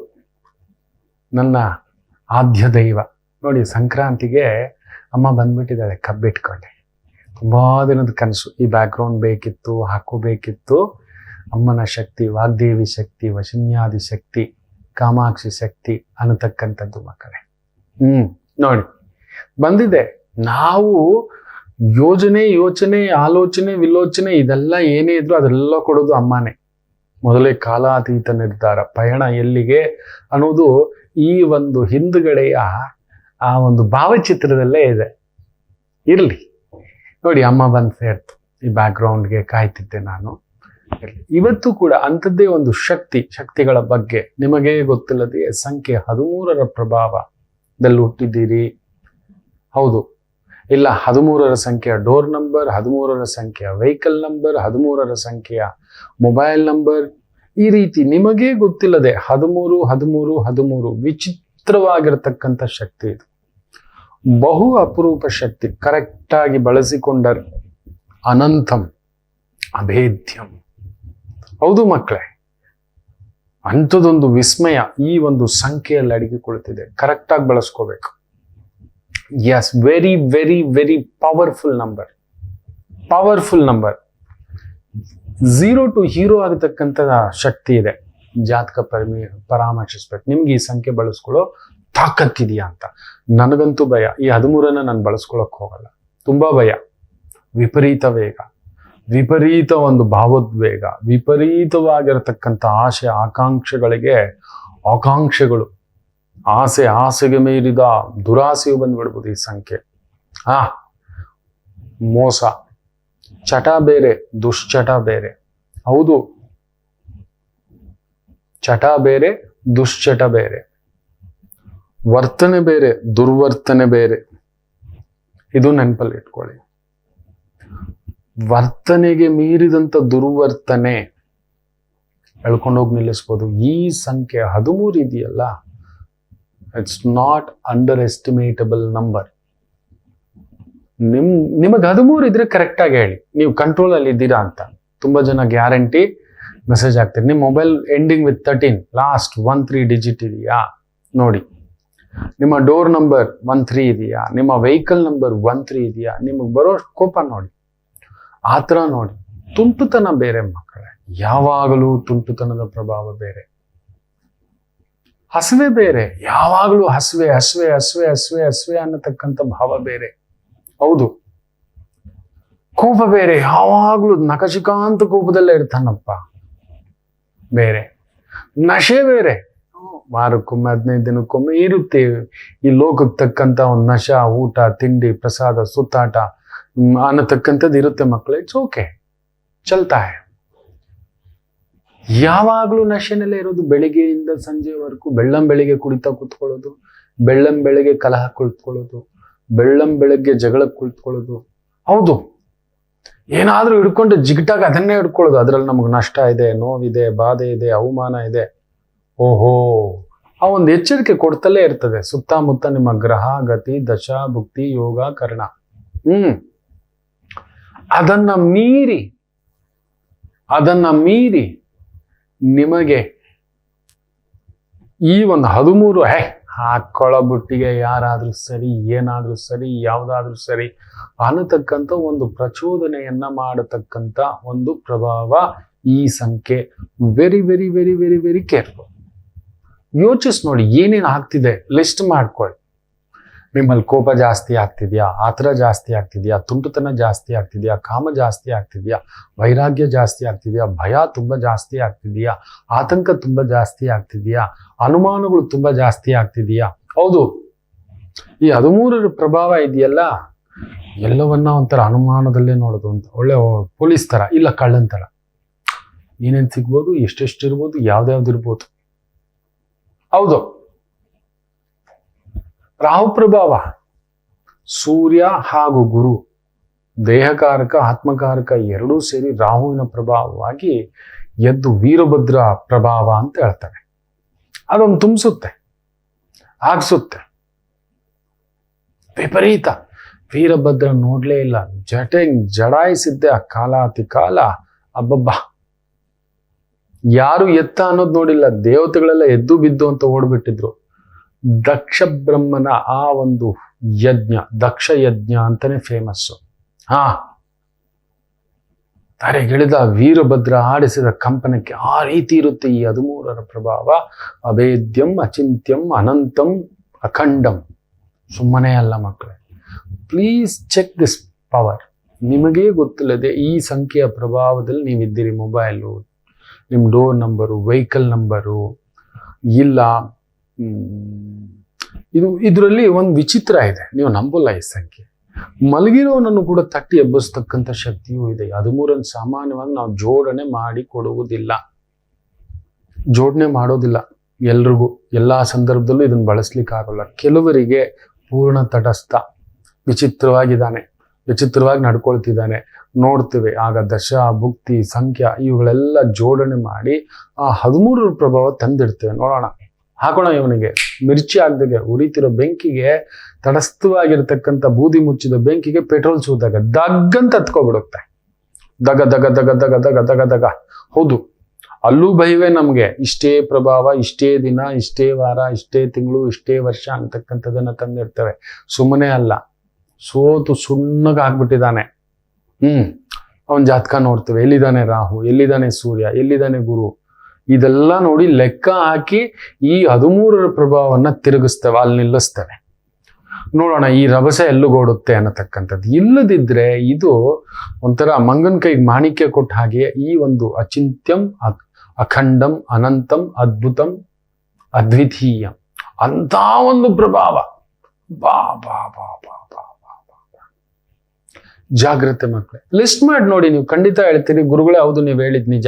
ನನ್ನ ಆದ್ಯ ದೈವ ನೋಡಿ. ಸಂಕ್ರಾಂತಿಗೆ ಅಮ್ಮ ಬಂದ್ಬಿಟ್ಟಿದ್ದಾಳೆ ಕಬ್ಬಿಟ್ಕೊಂಡೆ. ತುಂಬಾ ದಿನದ ಕನಸು. ಈ ಬ್ಯಾಕ್ಗ್ರೌಂಡ್ ಬೇಕಿತ್ತು, ಹಾಕೋಬೇಕಿತ್ತು. ಅಮ್ಮನ ಶಕ್ತಿ, ವಾಗ್ದೇವಿ ಶಕ್ತಿ, ವಶನ್ಯಾದಿ ಶಕ್ತಿ, ಕಾಮಾಕ್ಷಿ ಶಕ್ತಿ ಅನ್ನತಕ್ಕಂಥದ್ದು ಮಕ್ಕಳೇ. ನೋಡಿ ಬಂದಿದೆ. ನಾವು ಯೋಚನೆ, ಆಲೋಚನೆ, ವಿಲೋಚನೆ ಇದೆಲ್ಲ ಏನೇ ಇದ್ರು ಅದೆಲ್ಲ ಕೊಡೋದು ಅಮ್ಮನೇ. ಮೊದಲೇ ಕಾಲಾತೀತ ನಿರ್ಧಾರ, ಪಯಣ ಎಲ್ಲಿಗೆ ಅನ್ನೋದು ಈ ಒಂದು ಹಿಂದುಗಡೆಯ ಆ ಒಂದು ಭಾವಚಿತ್ರದಲ್ಲೇ ಇದೆ. ಇರ್ಲಿ ನೋಡಿ, ಅಮ್ಮ ಬಂದು ಸೇರ್ತು. ಈ ಬ್ಯಾಕ್ಗ್ರೌಂಡ್ಗೆ ಕಾಯ್ತಿದ್ದೆ ನಾನು. ಇವತ್ತು ಕೂಡ ಅಂಥದ್ದೇ ಒಂದು ಶಕ್ತಿಗಳ ಬಗ್ಗೆ ನಿಮಗೆ ಗೊತ್ತಿಲ್ಲದೆ ಸಂಖ್ಯೆ 13ರ ಪ್ರಭಾವದಲ್ಲಿ ಹುಟ್ಟಿದ್ದೀರಿ. ಹೌದು, ಇಲ್ಲ 13ರ ಸಂಖ್ಯೆಯ ಡೋರ್ ನಂಬರ್, 13ರ ಸಂಖ್ಯೆಯ ವೆಹಿಕಲ್ ನಂಬರ್, 13ರ ಸಂಖ್ಯೆಯ ಮೊಬೈಲ್ ನಂಬರ್, ಈ ರೀತಿ ನಿಮಗೇ ಗೊತ್ತಿಲ್ಲದೆ 13 ವಿಚಿತ್ರವಾಗಿರತಕ್ಕಂಥ ಶಕ್ತಿ ಇದು. ಬಹು ಅಪರೂಪ ಶಕ್ತಿ. ಕರೆಕ್ಟಾಗಿ ಬಳಸಿಕೊಂಡರೆ ಅನಂತಂ ಅಭೇದ್ಯಂ. ಹೌದು ಮಕ್ಕಳೇ, ಅಂಥದ್ದೊಂದು ವಿಸ್ಮಯ ಈ ಒಂದು ಸಂಖ್ಯೆಯಲ್ಲಿ ಅಡಗಿಕೊಳ್ಳುತ್ತಿದೆ. ಕರೆಕ್ಟಾಗಿ ಬಳಸ್ಕೋಬೇಕು. Yes, very very very powerful number. Powerful number. 0 to hero ಆಗತಕ್ಕಂಥ ಶಕ್ತಿ ಇದೆ. ಜಾತಕ ಪರಾಮರ್ಶಿಸ್ಬೇಕು. ನಿಮ್ಗೆ ಈ ಸಂಖ್ಯೆ ಬಳಸ್ಕೊಳ್ಳೋ ತಾಕತ್ತಿದೆಯಾ ಅಂತ. ನನಗಂತೂ ಭಯ. ಈ 13 ನಾನು ಬಳಸ್ಕೊಳಕ್ ಹೋಗಲ್ಲ. ತುಂಬಾ ಭಯ. ವಿಪರೀತ ವೇಗ, ವಿಪರೀತ ಒಂದು ಭಾವೋದ್ವೇಗ, ವಿಪರೀತವಾಗಿರತಕ್ಕಂಥ ಆಸೆ ಆಕಾಂಕ್ಷೆಗಳು, ಆಸೆಗೆ ಮೀರಿದ ದುರಾಸೆಯು ಬಂದ್ಬಿಡ್ಬೋದು ಈ ಸಂಖ್ಯೆ. ಮೋಸ, ಚಟ ಬೇರೆ, ದುಶ್ಚಟ ಬೇರೆ. ಹೌದು, ಚಟ ಬೇರೆ, ದುಶ್ಚಟ ಬೇರೆ. ವರ್ತನೆ ಬೇರೆ, ದುರ್ವರ್ತನೆ ಬೇರೆ. ಇದು ನೆನಪಲ್ಲಿ ಇಟ್ಕೊಳ್ಳಿ. ವರ್ತನೆಗೆ ಮೀರಿದಂಥ ದುರ್ವರ್ತನೆ ಎಳ್ಕೊಂಡೋಗಿ ನಿಲ್ಲಿಸ್ಬೋದು. ಈ ಸಂಖ್ಯೆ 13 ಇದೆಯಲ್ಲ, ಇಟ್ಸ್ ನಾಟ್ ಅಂಡರ್ ಎಸ್ಟಿಮೇಟಬಲ್ ನಂಬರ್. ನಿಮಗೆ 13 ಇದ್ರೆ ಕರೆಕ್ಟ್ ಆಗಿ ಹೇಳಿ ನೀವು ಕಂಟ್ರೋಲ್ ಅಲ್ಲಿ ಇದ್ದೀರಾ ಅಂತ. ತುಂಬಾ ಜನ ಗ್ಯಾರಂಟಿ ಮೆಸೇಜ್ ಆಗ್ತೀರಿ. ನಿಮ್ಮ mobile ending with 13 last 13 digit ಇದೆಯಾ ನೋಡಿ. ನಿಮ್ಮ ಡೋರ್ ನಂಬರ್ 13 ಇದೆಯಾ, ನಿಮ್ಮ ವೆಹಿಕಲ್ ನಂಬರ್ 13 ಇದೆಯಾ, ನಿಮಗೆ ಬರೋ ಕೋಪ ನೋಡಿ, ಆ ಥರ ನೋಡಿ. ತುಂಟುತನ ಬೇರೆ ಮಕ್ಕಳೇ, ಯಾವಾಗಲೂ ತುಂಟುತನದ ಪ್ರಭಾವ ಬೇರೆ. ಹಸುವೆ ಬೇರೆ, ಯಾವಾಗಲೂ ಹಸುವೆ ಹಸುವೆ ಹಸುವೆ ಹಸುವೆ ಹಸುವೆ ಅನ್ನತಕ್ಕಂಥ ಭಾವ ಬೇರೆ. ಹೌದು, ಕೋಪ ಬೇರೆ, ಯಾವಾಗಲೂ ನಖಶಿಕಾಂತ ಕೋಪದಲ್ಲೇ ಇರ್ತಾನಪ್ಪ ಬೇರೆ. ನಶೆ ಬೇರೆ, ವಾರಕ್ಕೊಮ್ಮೆ 15 ದಿನಕ್ಕೊಮ್ಮೆ ಇರುತ್ತೆ. ಈ ಲೋಕಕ್ಕೆ ತಕ್ಕಂಥ ಒಂದು ನಶ, ಊಟ ತಿಂಡಿ ಪ್ರಸಾದ ಸುತ್ತಾಟ ಅನ್ನತಕ್ಕಂಥದ್ದು ಇರುತ್ತೆ ಮಕ್ಕಳು. ಇಟ್ಸ್ ಓಕೆ, ಚಲ್ತಾ ಹೈ. ಯಾವಾಗಲೂ ನಶೆನಲ್ಲೇ ಇರೋದು. ಬೆಳಿಗ್ಗೆಯಿಂದ ಸಂಜೆವರೆಗೂ ಬೆಳ್ಳಂಬೆಳಿಗ್ಗೆ ಕುಡಿತಾ ಕೂತ್ಕೊಳ್ಳೋದು, ಬೆಳ್ಳಂಬೆಳಿಗ್ಗೆ ಕಲಹ ಕುಳಿತುಕೊಳ್ಳೋದು, ಬೆಳ್ಳಂಬೆಳಗ್ಗೆ ಜಗಳಕ್ಕೆ ಕುಳಿತುಕೊಳ್ಳೋದು. ಹೌದು, ಏನಾದ್ರೂ ಹಿಡ್ಕೊಂಡು ಜಿಗಟಾಗಿ ಅದನ್ನೇ ಹಿಡ್ಕೊಳ್ಳೋದು. ಅದ್ರಲ್ಲಿ ನಮಗೆ ನಷ್ಟ ಇದೆ, ನೋವಿದೆ, ಬಾಧೆ ಇದೆ, ಅವಮಾನ ಇದೆ. ಓಹೋ, ಆ ಒಂದು ಎಚ್ಚರಿಕೆ ಕೊಡ್ತಲೇ ಇರ್ತದೆ. ಸುತ್ತಮುತ್ತ ನಿಮ್ಮ ಗ್ರಹ ಗತಿ ದಶಾ ಭುಕ್ತಿ ಯೋಗ ಕರ್ಣ. ಅದನ್ನ ಮೀರಿ ನಿಮಗೆ ಈ ಒಂದು 13 ಹಾಕೊಳ್ಳೋ ಬುಟ್ಟಿಗೆ ಯಾರಾದ್ರೂ ಸರಿ, ಏನಾದ್ರೂ ಸರಿ, ಯಾವ್ದಾದ್ರೂ ಸರಿ ಅನ್ನತಕ್ಕಂಥ ಒಂದು ಪ್ರಚೋದನೆಯನ್ನ ಮಾಡತಕ್ಕಂಥ ಒಂದು ಪ್ರಭಾವ ಈ ಸಂಖ್ಯೆ. Very very very very very careful. ಯೋಚಿಸ್ ನೋಡಿ ಏನೇನು ಆಗ್ತಿದೆ, ಲಿಸ್ಟ್ ಮಾಡ್ಕೊಳ್ಳಿ. ನಿಮ್ಮಲ್ಲಿ ಕೋಪ ಜಾಸ್ತಿ ಆಗ್ತಿದ್ಯಾ, ಆತರ ಜಾಸ್ತಿ ಆಗ್ತಿದ್ಯಾ, ತುಂಟುತನ ಜಾಸ್ತಿ ಆಗ್ತಿದ್ಯಾ, ಕಾಮ ಜಾಸ್ತಿ ಆಗ್ತಿದ್ಯಾ, ವೈರಾಗ್ಯ ಜಾಸ್ತಿ ಆಗ್ತಿದ್ಯಾ, ಭಯ ತುಂಬಾ ಜಾಸ್ತಿ ಆಗ್ತಿದ್ಯಾ, ಆತಂಕ ತುಂಬಾ ಜಾಸ್ತಿ ಆಗ್ತಿದ್ಯಾ, ಅನುಮಾನಗಳು ತುಂಬಾ ಜಾಸ್ತಿ ಆಗ್ತಿದ್ಯಾ. ಹೌದು, ಈ 13 ಪ್ರಭಾವ ಇದೆಯಲ್ಲ, ಎಲ್ಲವನ್ನ ಒಂಥರ ಅನುಮಾನದಲ್ಲೇ ನೋಡೋದು ಅಂತ. ಒಳ್ಳೆ ಪೊಲೀಸ್ ತರ, ಇಲ್ಲ ಕಳ್ಳನ್ ತರ. ಏನೇನು ಸಿಗ್ಬೋದು, ಎಷ್ಟೆಷ್ಟಿರ್ಬೋದು, ಯಾವ್ದಾವ್ದಿರ್ಬೋದು. ಹೌದು, ರಾಹು ಪ್ರಭಾವ, ಸೂರ್ಯ ಹಾಗೂ ಗುರು ದೇಹಕಾರಕ ಆತ್ಮಕಾರಕ ಎರಡೂ ಸೇರಿ ರಾಹುವಿನ ಪ್ರಭಾವವಾಗಿ ಎದ್ದು ವೀರಭದ್ರ ಪ್ರಭಾವ ಅಂತ ಹೇಳ್ತಾರೆ. ಅದೊಂದು ತುಂಬಿಸುತ್ತೆ, ಆಗ್ಸುತ್ತೆ. ವಿಪರೀತ ವೀರಭದ್ರ ನೋಡ್ಲೇ ಇಲ್ಲ, ಜಡಾಯಿಸಿದ್ದೆ ಆ ಕಾಲಾತಿ ಕಾಲ. ಅಬ್ಬಬ್ಬ, ಯಾರು ಎತ್ತ ಅನ್ನೋದು ನೋಡಿಲ್ಲ. ದೇವತೆಗಳೆಲ್ಲ ಎದ್ದು ಬಿದ್ದು ಅಂತ ಓಡ್ಬಿಟ್ಟಿದ್ರು. ದಕ್ಷ ಬ್ರಹ್ಮನ ಆ ಒಂದು ಯಜ್ಞ, ದಕ್ಷ ಯಜ್ಞ ಅಂತಾನೆ ಫೇಮಸ್ಸು. ತರೆಗಿಳಿದ ವೀರಭದ್ರ ಆಡಿಸಿದ ಕಂಪನಕ್ಕೆ ಆ ರೀತಿ ಇರುತ್ತೆ ಈ 13 ಪ್ರಭಾವ. ಅಭೇದ್ಯಂ ಅಚಿಂತ್ಯಂ ಅನಂತಂ ಅಖಂಡಂ. ಸುಮ್ಮನೆ ಅಲ್ಲ ಮಕ್ಕಳೇ, ಪ್ಲೀಸ್ ಚೆಕ್ ದಿಸ್ ಪವರ್. ನಿಮಗೇ ಗೊತ್ತಿಲ್ಲದೆ ಈ ಸಂಖ್ಯೆಯ ಪ್ರಭಾವದಲ್ಲಿ ನೀವಿದ್ದೀರಿ. ಮೊಬೈಲು, ನಿಮ್ಮ ಡೋರ್ ನಂಬರು, ವೆಹಿಕಲ್ ನಂಬರು ಇಲ್ಲ. ಇದರಲ್ಲಿ ಒಂದು ವಿಚಿತ್ರ ಇದೆ, ನೀವು ನಂಬಲ್ಲ. ಈ ಸಂಖ್ಯೆ ಮಲಗಿರೋನನ್ನು ಕೂಡ ತಟ್ಟಿ ಎಬ್ಬಿಸ್ತಕ್ಕಂಥ ಶಕ್ತಿಯೂ ಇದೆ. 13 ಸಾಮಾನ್ಯವಾಗಿ ನಾವು ಜೋಡಣೆ ಮಾಡಿ ಕೊಡುವುದಿಲ್ಲ, ಜೋಡಣೆ ಮಾಡೋದಿಲ್ಲ ಎಲ್ರಿಗೂ. ಎಲ್ಲಾ ಸಂದರ್ಭದಲ್ಲೂ ಇದನ್ನು ಬಳಸ್ಲಿಕ್ಕೆ ಆಗೋಲ್ಲ. ಕೆಲವರಿಗೆ ಪೂರ್ಣ ತಟಸ್ಥ, ವಿಚಿತ್ರವಾಗಿದ್ದಾನೆ, ವಿಚಿತ್ರವಾಗಿ ನಡ್ಕೊಳ್ತಿದ್ದಾನೆ, ನೋಡ್ತೇವೆ. ಆಗ ದಶ ಭುಕ್ತಿ ಸಂಖ್ಯಾ ಇವುಗಳೆಲ್ಲ ಜೋಡಣೆ ಮಾಡಿ ಆ 13 ಪ್ರಭಾವ ತಂದಿಡ್ತೇವೆ. ನೋಡೋಣ, ಹಾಕೋಣ ಇವನಿಗೆ. ಮಿರ್ಚಿ ಆಗ್ದಾಗೆ ಉರಿತಿರೋ ಬೆಂಕಿಗೆ, ತಟಸ್ಥವಾಗಿರ್ತಕ್ಕಂಥ ಬೂದಿ ಮುಚ್ಚಿದ ಬೆಂಕಿಗೆ ಪೆಟ್ರೋಲ್ ಸೂದಾಗ ದಗ್ಗಂತ ಹತ್ಕೊಬಿಡುತ್ತೆ. ದಗ ದಗ ದಗ ದಗ ದಗ ದಗ ದಗ. ಹೌದು, ಅಲ್ಲೂ ಭಯವೇ ನಮ್ಗೆ. ಇಷ್ಟೇ ಪ್ರಭಾವ, ಇಷ್ಟೇ ದಿನ, ಇಷ್ಟೇ ವಾರ, ಇಷ್ಟೇ ತಿಂಗಳು, ಇಷ್ಟೇ ವರ್ಷ ಅಂತಕ್ಕಂಥದ್ದನ್ನ ತಂದಿರ್ತವೆ. ಸುಮ್ಮನೆ ಅಲ್ಲ, ಸೋತು ಸುಣ್ಣಗಾಗ್ಬಿಟ್ಟಿದ್ದಾನೆ. ಅವನ್ ಜಾತಕ ನೋಡ್ತೇವೆ, ಎಲ್ಲಿದ್ದಾನೆ ರಾಹು, ಎಲ್ಲಿದ್ದಾನೆ ಸೂರ್ಯ, ಎಲ್ಲಿದ್ದಾನೆ ಗುರು, ಇದೆಲ್ಲ ನೋಡಿ ಲೆಕ್ಕ ಹಾಕಿ ಈ 13ರ ಪ್ರಭಾವವನ್ನ ತಿರುಗಿಸ್ತೇವೆ, ಅಲ್ಲಿ ನಿಲ್ಲಿಸ್ತೇವೆ. ನೋಡೋಣ ಈ ರಭಸ ಎಲ್ಲುಗೋಡುತ್ತೆ ಅನ್ನತಕ್ಕಂಥದ್ದು. ಇಲ್ಲದಿದ್ರೆ ಇದು ಒಂಥರ ಮಂಗನ ಕೈಗೆ ಮಾಣಿಕ್ಯ ಕೊಟ್ಟ ಹಾಗೆ ಈ ಒಂದು ಅಚಿಂತ್ಯಂ ಅಖಂಡಂ ಅನಂತಂ ಅದ್ಭುತಂ ಅದ್ವಿತೀಯಂ ಅಂತ ಒಂದು ಪ್ರಭಾವ. ಬಾ ಬಾ ಬಾ ಬಾ ಬಾ ಬಾ ಬಾ. ಜಾಗ್ರತೆ ಮಕ್ಕಳೇ, ಲಿಸ್ಟ್ ಮಾಡಿ ನೋಡಿ. ನೀವು ಖಂಡಿತ ಹೇಳ್ತೀರಿ ಗುರುಗಳೇ ಹೌದು ನೀವು ಹೇಳಿದ್ ನಿಜ.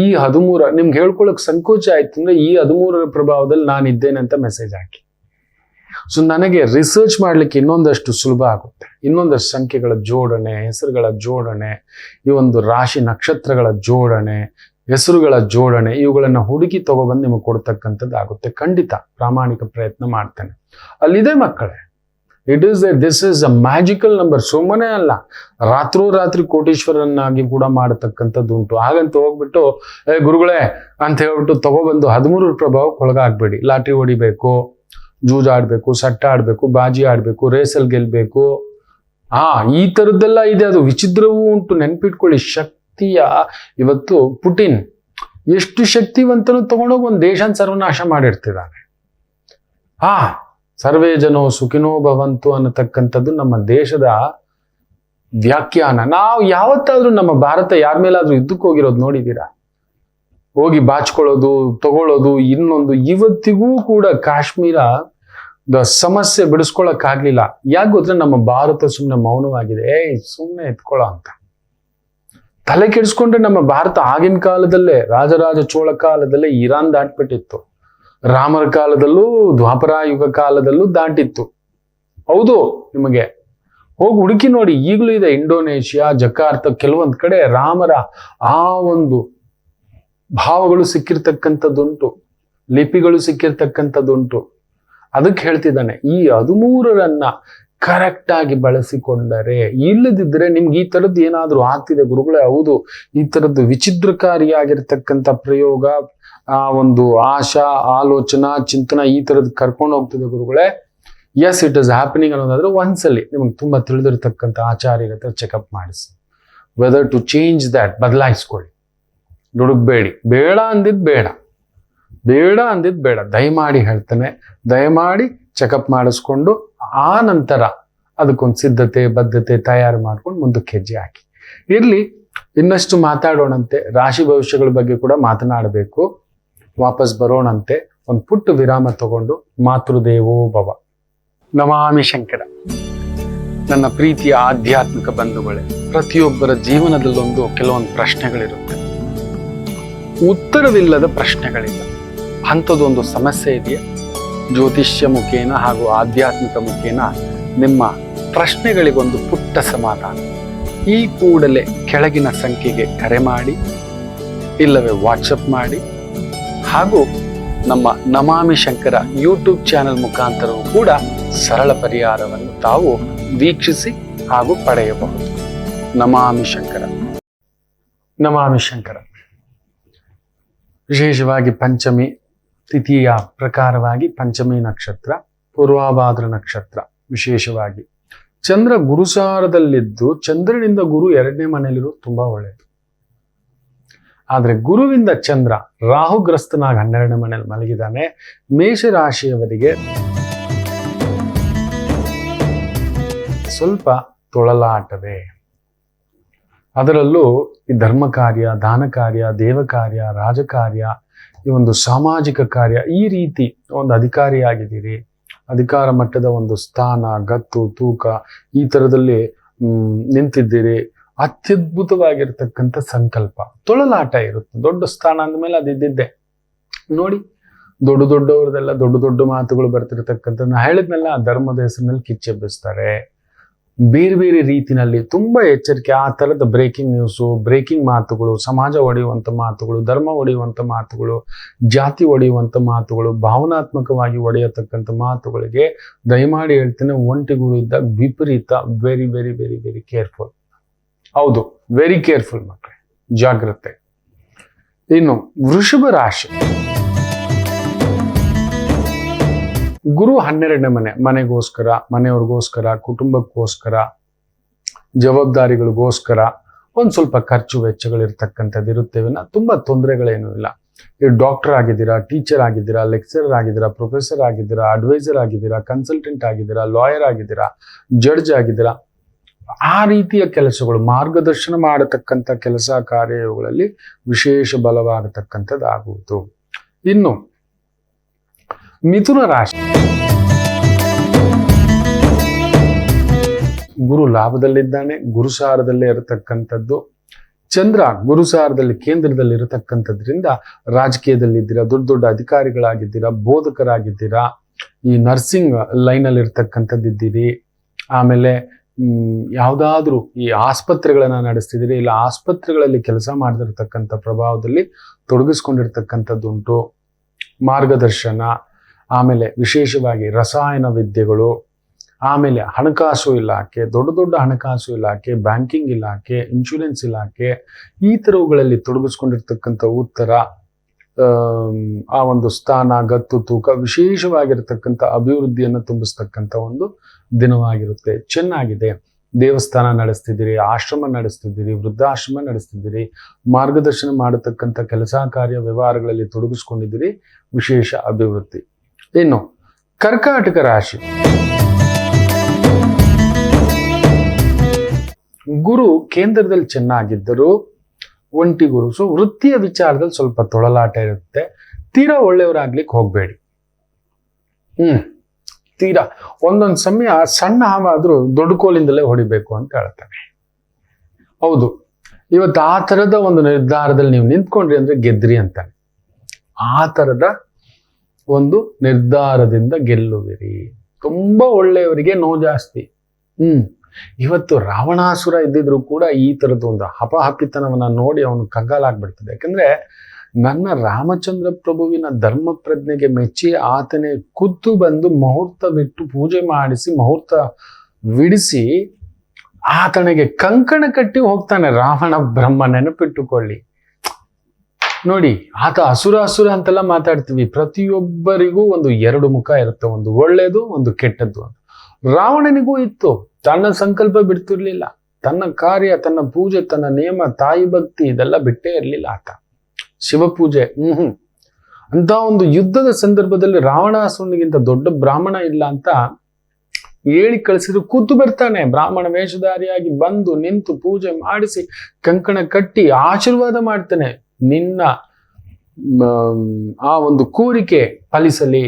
ಈ 13 ನಿಮ್ಗೆ ಹೇಳ್ಕೊಳಕ್ ಸಂಕೋಚ ಆಯ್ತು ಅಂದ್ರೆ ಈ 13ರ ಪ್ರಭಾವದಲ್ಲಿ ನಾನಿದ್ದೇನೆ ಅಂತ ಮೆಸೇಜ್ ಹಾಕಿ. ಸೊ ನನಗೆ ರಿಸರ್ಚ್ ಮಾಡ್ಲಿಕ್ಕೆ ಇನ್ನೊಂದಷ್ಟು ಸುಲಭ ಆಗುತ್ತೆ. ಇನ್ನೊಂದಷ್ಟು ಸಂಖ್ಯೆಗಳ ಜೋಡಣೆ, ಹೆಸರುಗಳ ಜೋಡಣೆ, ಈ ಒಂದು ರಾಶಿ ನಕ್ಷತ್ರಗಳ ಜೋಡಣೆ, ಹೆಸರುಗಳ ಜೋಡಣೆ, ಇವುಗಳನ್ನ ಹುಡುಕಿ ತಗೊಬಂದು ನಿಮಗೆ ಕೊಡ್ತಕ್ಕಂಥದ್ದು ಆಗುತ್ತೆ. ಖಂಡಿತ ಪ್ರಾಮಾಣಿಕ ಪ್ರಯತ್ನ ಮಾಡ್ತೇನೆ. ಅಲ್ಲಿದೆ ಮಕ್ಕಳೇ, this is a magical number. ಸುಮ್ಮನೆ ಅಲ್ಲ, ರಾತ್ರೋರಾತ್ರಿ ಕೋಟೀಶ್ವರನ್ನಾಗಿ ಕೂಡ ಮಾಡತಕ್ಕಂಥದ್ದು ಉಂಟು. ಹಾಗಂತ ಹೋಗ್ಬಿಟ್ಟು ಗುರುಗಳೇ ಅಂತ ಹೇಳ್ಬಿಟ್ಟು ತಗೊಬಂದು 13ರ ಪ್ರಭಾವಕ್ಕೆ ಒಳಗಾಗ್ಬೇಡಿ. ಲಾಟ್ರಿ ಹೊಡಿಬೇಕು, ಜೂಜಾಡ್ಬೇಕು, ಸಟ್ಟ ಆಡ್ಬೇಕು, ಬಾಜಿ ಆಡ್ಬೇಕು, ರೇಸಲ್ ಗೆಲ್ಬೇಕು, ಈ ತರದ್ದೆಲ್ಲ ಇದೆ. ಅದು ವಿಚಿತ್ರವೂ ಉಂಟು. ನೆನ್ಪಿಟ್ಕೊಳ್ಳಿ, ಶಕ್ತಿಯ ಇವತ್ತು ಪುಟಿನ್ ಎಷ್ಟು ಶಕ್ತಿವಂತನು ತಗೊಂಡೋಗಿ ಒಂದು ದೇಶನ ಸರ್ವನಾಶ ಮಾಡಿರ್ತಿದ್ದಾನೆ. ಸರ್ವೇ ಜನೋ ಸುಖಿನೋ ಭವಂತು ಅನ್ನತಕ್ಕಂಥದ್ದು ನಮ್ಮ ದೇಶದ ವ್ಯಾಖ್ಯಾನ. ನಾವು ಯಾವತ್ತಾದ್ರೂ ನಮ್ಮ ಭಾರತ ಯಾರ ಮೇಲಾದ್ರೂ ಯುದ್ಧಕ್ಕೆ ಹೋಗಿರೋದು ನೋಡಿದ್ದೀರಾ? ಹೋಗಿ ಬಾಚ್ಕೊಳ್ಳೋದು, ತಗೊಳ್ಳೋದು, ಇನ್ನೊಂದು. ಇವತ್ತಿಗೂ ಕೂಡ ಕಾಶ್ಮೀರ ಸಮಸ್ಯೆ ಬಿಡಿಸ್ಕೊಳಕ್ಕಾಗ್ಲಿಲ್ಲ. ಯಾಕೆ ಗೊತ್ತಾ? ನಮ್ಮ ಭಾರತ ಸುಮ್ಮನೆ ಮೌನವಾಗಿದೆ. ಸುಮ್ಮನೆ ಎತ್ಕೊಳ್ಳೋ ಅಂತ ತಲೆ ಕೆಡಿಸ್ಕೊಂಡ್ರೆ ನಮ್ಮ ಭಾರತ ಆಗಿನ ಕಾಲದಲ್ಲೇ, ರಾಜರಾಜ ಚೋಳ ಕಾಲದಲ್ಲೇ ಇರಾನ್ ದಾಟ್ಬಿಟ್ಟಿತ್ತು. ರಾಮರ ಕಾಲದಲ್ಲೂ, ದ್ವಾಪರ ಯುಗ ಕಾಲದಲ್ಲೂ ದಾಟಿತ್ತು. ಹೌದು, ನಿಮಗೆ ಹೋಗಿ ಹುಡುಕಿ ನೋಡಿ, ಈಗಲೂ ಇದೆ. ಇಂಡೋನೇಷಿಯಾ, ಜಕಾರ್ತ, ಕೆಲವೊಂದ್ ಕಡೆ ರಾಮರ ಆ ಒಂದು ಭಾವಗಳು ಸಿಕ್ಕಿರ್ತಕ್ಕಂಥದ್ದುಂಟು, ಲಿಪಿಗಳು ಸಿಕ್ಕಿರ್ತಕ್ಕಂಥದ್ದುಂಟು. ಅದಕ್ಕೆ ಹೇಳ್ತಿದ್ದಾನೆ, ಈ 13ರನ್ನ ಕರೆಕ್ಟ್ ಆಗಿ ಬಳಸಿಕೊಂಡರೆ. ಇಲ್ಲದಿದ್ರೆ ನಿಮ್ಗೆ ಈ ತರದ್ದು ಏನಾದ್ರೂ ಆಗ್ತಿದೆ ಗುರುಗಳೇ, ಹೌದು ಈ ತರದ್ದು ವಿಚಿತ್ರಕಾರಿಯಾಗಿರ್ತಕ್ಕಂಥ ಪ್ರಯೋಗ, ಆ ಒಂದು ಆಶಾ, ಆಲೋಚನಾ, ಚಿಂತನ ಈ ತರದ್ದು ಕರ್ಕೊಂಡು ಹೋಗ್ತಿದೆ ಗುರುಗಳೇ, ಎಸ್ ಇಟ್ ಇಸ್ ಹ್ಯಾಪನಿಂಗ್ ಅನ್ನೋದಾದ್ರೆ ಒಂದ್ಸಲಿ ನಿಮ್ಗೆ ತುಂಬಾ ತಿಳಿದಿರ್ತಕ್ಕಂಥ ಆಚಾರ್ಯರ ಹತ್ರ ಚೆಕಪ್ ಮಾಡಿಸಿ. ವೆದರ್ ಟು ಚೇಂಜ್ ದ್ಯಾಟ್, ಬದಲಾಯಿಸ್ಕೊಳ್ಳಿ. ದುಡುಕ್ಬೇಡಿ. ಬೇಡ ಅಂದಿದ್ ಬೇಡ, ಬೇಡ ಅಂದಿದ್ ಬೇಡ. ದಯಮಾಡಿ ಹೇಳ್ತಾನೆ, ದಯಮಾಡಿ ಚೆಕಪ್ ಮಾಡಿಸ್ಕೊಂಡು ಆ ನಂತರ ಅದಕ್ಕೊಂದು ಸಿದ್ಧತೆ, ಬದ್ಧತೆ ತಯಾರು ಮಾಡ್ಕೊಂಡು ಮುಂದಕ್ಕೆ ಹೆಜ್ಜೆ ಹಾಕಿ. ಇರ್ಲಿ, ಇನ್ನಷ್ಟು ಮಾತಾಡೋಣಂತೆ. ರಾಶಿ ಭವಿಷ್ಯಗಳ ಬಗ್ಗೆ ಕೂಡ ಮಾತನಾಡಬೇಕು. ವಾಪಸ್ ಬರೋಣಂತೆ. ಒಂದು ಪುಟ್ಟ ವಿರಾಮ ತಗೊಂಡು ಮಾತೃದೇವೋ ಭವ. ನಮಾಮಿ ಶಂಕರ. ನನ್ನ ಪ್ರೀತಿಯ ಆಧ್ಯಾತ್ಮಿಕ ಬಂಧುಗಳೇ, ಪ್ರತಿಯೊಬ್ಬರ ಜೀವನದಲ್ಲೊಂದು ಕೆಲವೊಂದು ಪ್ರಶ್ನೆಗಳಿರುತ್ತೆ. ಉತ್ತರವಿಲ್ಲದ ಪ್ರಶ್ನೆಗಳಿಲ್ಲ. ಅಂಥದ್ದೊಂದು ಸಮಸ್ಯೆ ಇದೆಯಾ? ಜ್ಯೋತಿಷ್ಯ ಮುಖೇನ ಹಾಗೂ ಆಧ್ಯಾತ್ಮಿಕ ಮುಖೇನ ನಿಮ್ಮ ಪ್ರಶ್ನೆಗಳಿಗೊಂದು ಪುಟ್ಟ ಸಮಾಧಾನ. ಈ ಕೂಡಲೇ ಕೆಳಗಿನ ಸಂಖ್ಯೆಗೆ ಕರೆ ಮಾಡಿ, ಇಲ್ಲವೇ ವಾಟ್ಸಪ್ ಮಾಡಿ, ಹಾಗೂ ನಮ್ಮ ನಮಾಮಿ ಶಂಕರ ಯೂಟ್ಯೂಬ್ ಚಾನೆಲ್ ಮುಖಾಂತರವೂ ಕೂಡ ಸರಳ ಪರಿಹಾರವನ್ನು ತಾವು ವೀಕ್ಷಿಸಿ ಹಾಗೂ ಪಡೆಯಬಹುದು. ನಮಾಮಿ ಶಂಕರ. ನಮಾಮಿ ಶಂಕರ. ವಿಶೇಷವಾಗಿ ಪಂಚಮಿ ತಿಥಿಯ ಪ್ರಕಾರವಾಗಿ ಪಂಚಮಿ ನಕ್ಷತ್ರ, ಪೂರ್ವಾಭಾದ್ರ ನಕ್ಷತ್ರ. ವಿಶೇಷವಾಗಿ ಚಂದ್ರ ಗುರುಸಾರದಲ್ಲಿದ್ದು, ಚಂದ್ರನಿಂದ ಗುರು 2ನೇ ಮನೆಯಲ್ಲಿರೋದು ತುಂಬಾ ಒಳ್ಳೆಯದು. ಆದ್ರೆ ಗುರುವಿಂದ ಚಂದ್ರ ರಾಹುಗ್ರಸ್ತನಾಗಿ 12ನೇ ಮನೆಯಲ್ಲಿ ಮಲಗಿದ್ದಾನೆ. ಮೇಷರಾಶಿಯವರಿಗೆ ಸ್ವಲ್ಪ ತೊಳಲಾಟವೇ. ಅದರಲ್ಲೂ ಈ ಧರ್ಮ ಕಾರ್ಯ, ದಾನ ಕಾರ್ಯ, ದೇವ ಕಾರ್ಯ, ರಾಜಕಾರ್ಯ, ಈ ಒಂದು ಸಾಮಾಜಿಕ ಕಾರ್ಯ, ಈ ರೀತಿ ಒಂದು ಅಧಿಕಾರಿಯಾಗಿದ್ದೀರಿ, ಅಧಿಕಾರ ಮಟ್ಟದ ಒಂದು ಸ್ಥಾನ, ಗತ್ತು, ತೂಕ ಈ ಥರದಲ್ಲಿ ನಿಂತಿದ್ದೀರಿ. ಅತ್ಯದ್ಭುತವಾಗಿರ್ತಕ್ಕಂಥ ಸಂಕಲ್ಪ, ತೊಳಲಾಟ ಇರುತ್ತೆ. ದೊಡ್ಡ ಸ್ಥಾನ ಅಂದಮೇಲೆ ಅದಿದ್ದಿದ್ದೆ ನೋಡಿ. ದೊಡ್ಡ ದೊಡ್ಡವ್ರದೆಲ್ಲ ದೊಡ್ಡ ದೊಡ್ಡ ಮಾತುಗಳು ಬರ್ತಿರ್ತಕ್ಕಂಥ. ನಾ ಹೇಳಿದ್ನೆಲ್ಲ ಧರ್ಮದ ಹೆಸರಿನಲ್ಲಿ ಕಿಚ್ಚೆಬ್ಬಿಸ್ತಾರೆ. ಬೇರೆ ಬೇರೆ ರೀತಿನಲ್ಲಿ ತುಂಬಾ ಎಚ್ಚರಿಕೆ. ಆ ಥರದ ಬ್ರೇಕಿಂಗ್ ನ್ಯೂಸು, ಬ್ರೇಕಿಂಗ್ ಮಾತುಗಳು, ಸಮಾಜ ಒಡೆಯುವಂಥ ಮಾತುಗಳು, ಧರ್ಮ ಒಡೆಯುವಂಥ ಮಾತುಗಳು, ಜಾತಿ ಒಡೆಯುವಂಥ ಮಾತುಗಳು, ಭಾವನಾತ್ಮಕವಾಗಿ ಒಡೆಯತಕ್ಕಂಥ ಮಾತುಗಳಿಗೆ ದಯಮಾಡಿ ಹೇಳ್ತೇನೆ, ಒಂಟಿಗಳು ಇದ್ದಾಗ ವಿಪರೀತ. Very very very very careful. ಹೌದು, ವೆರಿ ಕೇರ್ಫುಲ್ ಮಕ್ಕಳೇ, ಜಾಗ್ರತೆ. ಇನ್ನು ವೃಷಭ ರಾಶಿ. ಗುರು 12ನೇ ಮನೆ, ಮನೆಗೋಸ್ಕರ, ಮನೆಯವ್ರಿಗೋಸ್ಕರ, ಕುಟುಂಬಕ್ಕೋಸ್ಕರ, ಜವಾಬ್ದಾರಿಗಳಿಗೋಸ್ಕರ ಒಂದು ಸ್ವಲ್ಪ ಖರ್ಚು ವೆಚ್ಚಗಳಿರ್ತಕ್ಕಂಥದ್ದು ಇರುತ್ತೇವೆ. ತುಂಬಾ ತೊಂದರೆಗಳೇನೂ ಇಲ್ಲ. ಈ ಡಾಕ್ಟರ್ ಆಗಿದ್ದೀರಾ, ಟೀಚರ್ ಆಗಿದ್ದೀರಾ, ಲೆಕ್ಚರರ್ ಆಗಿದ್ದೀರಾ, ಪ್ರೊಫೆಸರ್ ಆಗಿದ್ದೀರಾ, ಅಡ್ವೈಸರ್ ಆಗಿದ್ದೀರಾ, ಕನ್ಸಲ್ಟೆಂಟ್ ಆಗಿದ್ದೀರಾ, ಲಾಯರ್ ಆಗಿದ್ದೀರಾ, ಜಡ್ಜ್ ಆಗಿದ್ದೀರಾ, ಆ ರೀತಿಯ ಕೆಲಸಗಳು, ಮಾರ್ಗದರ್ಶನ ಮಾಡತಕ್ಕಂಥ ಕೆಲಸ ಕಾರ್ಯಗಳಲ್ಲಿ ವಿಶೇಷ ಬಲವಾಗತಕ್ಕಂಥದ್ದಾಗುವುದು. ಇನ್ನು ಮಿಥುನ ರಾಶಿ. ಗುರು ಲಾಭದಲ್ಲಿದ್ದಾನೆ, ಗುರುಸಾರದಲ್ಲೇ ಇರತಕ್ಕಂಥದ್ದು. ಚಂದ್ರ ಗುರುಸಾರದಲ್ಲಿ ಕೇಂದ್ರದಲ್ಲಿ ಇರತಕ್ಕಂಥದ್ರಿಂದ ರಾಜಕೀಯದಲ್ಲಿದ್ದೀರಾ, ದೊಡ್ಡ ದೊಡ್ಡ ಅಧಿಕಾರಿಗಳಾಗಿದ್ದೀರಾ, ಬೋಧಕರಾಗಿದ್ದೀರಾ, ಈ ನರ್ಸಿಂಗ್ ಲೈನಲ್ಲಿ ಇರ್ತಕ್ಕಂಥದ್ದಿದ್ದೀರಿ, ಆಮೇಲೆ ಯಾವುದಾದ್ರೂ ಈ ಆಸ್ಪತ್ರೆಗಳನ್ನ ನಡೆಸ್ತಿದ್ದೀರಿ, ಇಲ್ಲ ಆಸ್ಪತ್ರೆಗಳಲ್ಲಿ ಕೆಲಸ ಮಾಡದಿರ್ತಕ್ಕಂಥ ಪ್ರಭಾವದಲ್ಲಿ ತೊಡಗಿಸ್ಕೊಂಡಿರ್ತಕ್ಕಂಥದ್ದುಂಟು. ಮಾರ್ಗದರ್ಶನ, ಆಮೇಲೆ ವಿಶೇಷವಾಗಿ ರಸಾಯನ ವಿದ್ಯೆಗಳು, ಆಮೇಲೆ ಹಣಕಾಸು ಇಲಾಖೆ, ದೊಡ್ಡ ದೊಡ್ಡ ಹಣಕಾಸು ಇಲಾಖೆ, ಬ್ಯಾಂಕಿಂಗ್ ಇಲಾಖೆ, ಇನ್ಶೂರೆನ್ಸ್ ಇಲಾಖೆ, ಈ ಥರವುಗಳಲ್ಲಿ ತೊಡಗಿಸ್ಕೊಂಡಿರ್ತಕ್ಕಂಥ ಉತ್ತರ, ಆ ಒಂದು ಸ್ಥಾನ, ಗತ್ತು, ತೂಕ, ವಿಶೇಷವಾಗಿರ್ತಕ್ಕಂಥ ಅಭಿವೃದ್ಧಿಯನ್ನು ತುಂಬಿಸ್ತಕ್ಕಂಥ ಒಂದು ದಿನವಾಗಿರುತ್ತೆ. ಚೆನ್ನಾಗಿದೆ. ದೇವಸ್ಥಾನ ನಡೆಸ್ತಿದ್ದೀರಿ, ಆಶ್ರಮ ನಡೆಸ್ತಿದ್ದೀರಿ, ವೃದ್ಧಾಶ್ರಮ ನಡೆಸ್ತಿದ್ದೀರಿ, ಮಾರ್ಗದರ್ಶನ ಮಾಡತಕ್ಕಂಥ ಕೆಲಸ ಕಾರ್ಯ ವ್ಯವಹಾರಗಳಲ್ಲಿ ತೊಡಗಿಸ್ಕೊಂಡಿದ್ದೀರಿ, ವಿಶೇಷ ಅಭಿವೃದ್ಧಿ. ಇನ್ನು ಕರ್ಕಾಟಕ ರಾಶಿ. ಗುರು ಕೇಂದ್ರದಲ್ಲಿ ಚೆನ್ನಾಗಿದ್ದರು, ಒಂಟಿ ಗುರು. ಸೊ ವೃತ್ತಿಯ ವಿಚಾರದಲ್ಲಿ ಸ್ವಲ್ಪ ತೊಳಲಾಟ ಇರುತ್ತೆ. ತೀರಾ ಒಳ್ಳೆಯವರಾಗ್ಲಿಕ್ಕೆ ಹೋಗ್ಬೇಡಿ. ತೀರಾ ಒಂದೊಂದು ಸಮಯ ಸಣ್ಣ ಹಾವಾದ್ರೂ ದೊಡ್ಡ ಕೋಲಿಂದಲೇ ಹೊಡಿಬೇಕು ಅಂತ ಹೇಳ್ತಾರೆ. ಹೌದು, ಇವತ್ತು ಆ ಥರದ ಒಂದು ನಿರ್ಧಾರದಲ್ಲಿ ನೀವು ನಿಂತ್ಕೊಂಡ್ರಿ ಅಂದ್ರೆ ಗೆದ್ರಿ ಅಂತಾನೆ. ಆ ಥರದ ಒಂದು ನಿರ್ಧಾರದಿಂದ ಗೆಲ್ಲುವಿರಿ. ತುಂಬಾ ಒಳ್ಳೆಯವರಿಗೆ ನೋವು ಜಾಸ್ತಿ. ಇವತ್ತು ರಾವಣಾಸುರ ಇದ್ದಿದ್ರು ಕೂಡ ಈ ತರದ ಒಂದು ಹಪಹಪಿತನವನ್ನ ನೋಡಿ ಅವನು ಕಂಗಾಲಾಗ್ಬಿಡ್ತದೆ. ಯಾಕಂದ್ರೆ ನನ್ನ ರಾಮಚಂದ್ರ ಪ್ರಭುವಿನ ಧರ್ಮ ಪ್ರಜ್ಞೆಗೆ ಮೆಚ್ಚಿ ಆತನೇ ಖುದ್ದು ಬಂದು ಮುಹೂರ್ತ ಬಿಟ್ಟು ಪೂಜೆ ಮಾಡಿಸಿ ಮುಹೂರ್ತ ವಿಡಿಸಿ ಆತನಿಗೆ ಕಂಕಣ ಕಟ್ಟಿ ಹೋಗ್ತಾನೆ ರಾವಣ ಬ್ರಹ್ಮ. ನೆನಪಿಟ್ಟುಕೊಳ್ಳಿ ನೋಡಿ, ಆತ ಅಸುರ ಅಂತೆಲ್ಲ ಮಾತಾಡ್ತೀವಿ. ಪ್ರತಿಯೊಬ್ಬರಿಗೂ ಒಂದು ಎರಡು ಮುಖ ಇರುತ್ತೆ, ಒಂದು ಒಳ್ಳೇದು, ಒಂದು ಕೆಟ್ಟದ್ದು. ರಾವಣನಿಗೂ ಇತ್ತು, ತನ್ನ ಸಂಕಲ್ಪ ಬಿಡ್ತಿರ್ಲಿಲ್ಲ, ತನ್ನ ಕಾರ್ಯ, ತನ್ನ ಪೂಜೆ, ತನ್ನ ನಿಯಮ, ತಾಯಿ ಭಕ್ತಿ ಇದೆಲ್ಲ ಬಿಟ್ಟೇ ಇರ್ಲಿಲ್ಲ ಆತ. ಶಿವಪೂಜೆ ಅಂತ ಒಂದು ಯುದ್ಧದ ಸಂದರ್ಭದಲ್ಲಿ ರಾವಣಾಸುರನಿಗಿಂತ ದೊಡ್ಡ ಬ್ರಾಹ್ಮಣ ಇಲ್ಲ ಅಂತ ಹೇಳಿ ಕಳಿಸಿದ್ರು. ಕೂತು ಬರ್ತಾನೆ, ಬ್ರಾಹ್ಮಣ ವೇಷಧಾರಿಯಾಗಿ ಬಂದು ನಿಂತು ಪೂಜೆ ಮಾಡಿಸಿ ಕಂಕಣ ಕಟ್ಟಿ ಆಶೀರ್ವಾದ ಮಾಡ್ತಾನೆ. ನಿನ್ನ ಆ ಒಂದು ಕೋರಿಕೆ ಫಲಿಸಲಿ,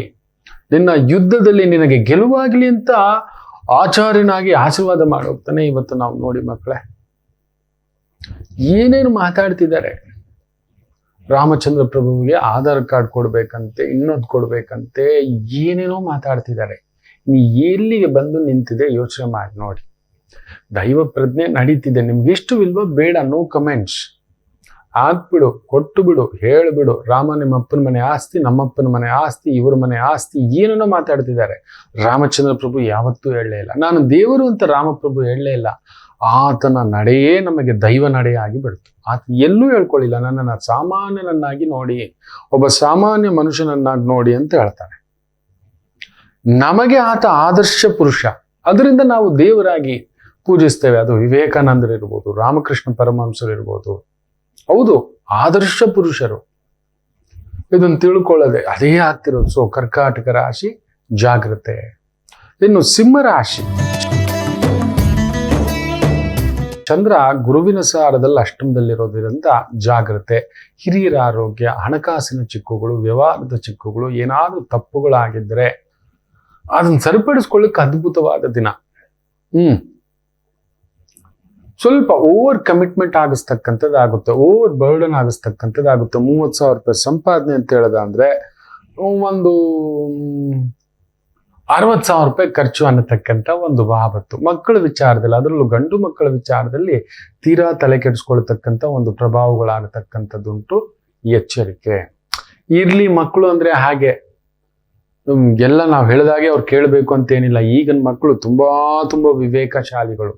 ನಿನ್ನ ಯುದ್ಧದಲ್ಲಿ ನಿನಗೆ ಗೆಲುವಾಗಲಿ ಅಂತ ಆಚಾರ್ಯನಾಗಿ ಆಶೀರ್ವಾದ ಮಾಡೋಗ್ತಾನೆ. ಇವತ್ತು ನಾವು ನೋಡಿ ಮಕ್ಕಳೇ, ಏನೇನು ಮಾತಾಡ್ತಿದ್ದಾರೆ. ರಾಮಚಂದ್ರ ಪ್ರಭುವಿಗೆ ಆಧಾರ್ ಕಾರ್ಡ್ ಕೊಡ್ಬೇಕಂತೆ, ಇನ್ನೊಂದು ಕೊಡ್ಬೇಕಂತೆ, ಏನೇನೋ ಮಾತಾಡ್ತಿದ್ದಾರೆ. ನೀ ಎಲ್ಲಿಗೆ ಬಂದು ನಿಂತಿದೆ ಯೋಚನೆ ಮಾಡಿ ನೋಡಿ. ದೈವ ಪ್ರಜ್ಞೆ ನಡೀತಿದೆ, ನಿಮ್ಗೆ ಇಷ್ಟವಿಲ್ವೋ ಬೇಡ, ನೋ ಕಮೆಂಟ್ಸ್. ಆಗ್ಬಿಡು, ಕೊಟ್ಟು ಬಿಡು, ಹೇಳ್ಬಿಡು. ರಾಮ ನಿಮ್ಮಪ್ಪನ ಮನೆ ಆಸ್ತಿ, ನಮ್ಮಪ್ಪನ ಮನೆ ಆಸ್ತಿ, ಇವ್ರ ಮನೆ ಆಸ್ತಿ, ಏನೇನೋ ಮಾತಾಡ್ತಿದ್ದಾರೆ. ರಾಮಚಂದ್ರ ಪ್ರಭು ಯಾವತ್ತೂ ಹೇಳಲೇ ಇಲ್ಲ, ನಾನು ದೇವರು ಅಂತ ರಾಮಪ್ರಭು ಹೇಳಲೇ ಇಲ್ಲ. ಆತನ ನಡೆಯೇ ನಮಗೆ ದೈವ ನಡೆಯಾಗಿ ಬಿಡ್ತು. ಆತ ಎಲ್ಲೂ ಹೇಳ್ಕೊಳ್ಳಿಲ್ಲ, ನನ್ನನ್ನು ಸಾಮಾನ್ಯನನ್ನಾಗಿ ನೋಡಿ, ಒಬ್ಬ ಸಾಮಾನ್ಯ ಮನುಷ್ಯನನ್ನಾಗಿ ನೋಡಿ ಅಂತ ಹೇಳ್ತಾರೆ. ನಮಗೆ ಆತ ಆದರ್ಶ ಪುರುಷ, ಅದರಿಂದ ನಾವು ದೇವರಾಗಿ ಪೂಜಿಸ್ತೇವೆ. ಅದು ವಿವೇಕಾನಂದರು ಇರ್ಬೋದು, ರಾಮಕೃಷ್ಣ ಪರಮಹಂಸರು ಇರ್ಬೋದು. ಹೌದು, ಆದರ್ಶ ಪುರುಷರು. ಇದನ್ನು ತಿಳ್ಕೊಳ್ಳದೆ ಅದೇ ಆಗ್ತಿರೋದು. ಸೊ ಕರ್ಕಾಟಕ ರಾಶಿ ಜಾಗ್ರತೆ. ಇನ್ನು ಸಿಂಹ ರಾಶಿ. ಚಂದ್ರ ಗುರುವಿನ ಸಾರದಲ್ಲಿ ಅಷ್ಟಮದಲ್ಲಿರೋದ್ರಿಂದ ಜಾಗ್ರತೆ. ಹಿರಿಯರ ಆರೋಗ್ಯ, ಹಣಕಾಸಿನ ಚಿಕ್ಕುಗಳು, ವ್ಯವಹಾರದ ಚಿಕ್ಕುಗಳು, ಏನಾದರೂ ತಪ್ಪುಗಳಾಗಿದ್ರೆ ಅದನ್ನು ಸರಿಪಡಿಸ್ಕೊಳ್ಳಿಕ್ಕೆ ಅದ್ಭುತವಾದ ದಿನ. ಸ್ವಲ್ಪ ಓವರ್ ಕಮಿಟ್ಮೆಂಟ್ ಆಗಿಸ್ತಕ್ಕಂಥದ್ದಾಗುತ್ತೆ, ಓವರ್ ಬರ್ಡನ್ ಆಗಿಸ್ತಕ್ಕಂಥದ್ದಾಗುತ್ತೆ. 30,000 ರೂಪಾಯಿ ಸಂಪಾದನೆ ಅಂತ ಹೇಳದ ಅಂದ್ರೆ ಒಂದು 60,000 ರೂಪಾಯಿ ಖರ್ಚು ಅನ್ನತಕ್ಕಂಥ ಒಂದು ಬಾಬತ್ತು. ಮಕ್ಕಳ ವಿಚಾರದಲ್ಲಿ, ಅದರಲ್ಲೂ ಗಂಡು ಮಕ್ಕಳ ವಿಚಾರದಲ್ಲಿ ತೀರಾ ತಲೆ ಕೆಡಿಸ್ಕೊಳ್ತಕ್ಕಂಥ ಒಂದು ಪ್ರಭಾವಗಳಾಗತಕ್ಕಂಥದ್ದುಂಟು. ಎಚ್ಚರಿಕೆ ಇರ್ಲಿ. ಮಕ್ಕಳು ಅಂದ್ರೆ ಹಾಗೆ ಎಲ್ಲ ನಾವು ಹೇಳಿದಾಗೆ ಅವ್ರು ಕೇಳಬೇಕು ಅಂತೇನಿಲ್ಲ. ಈಗಿನ ಮಕ್ಕಳು ತುಂಬಾ ವಿವೇಕಶಾಲಿಗಳು.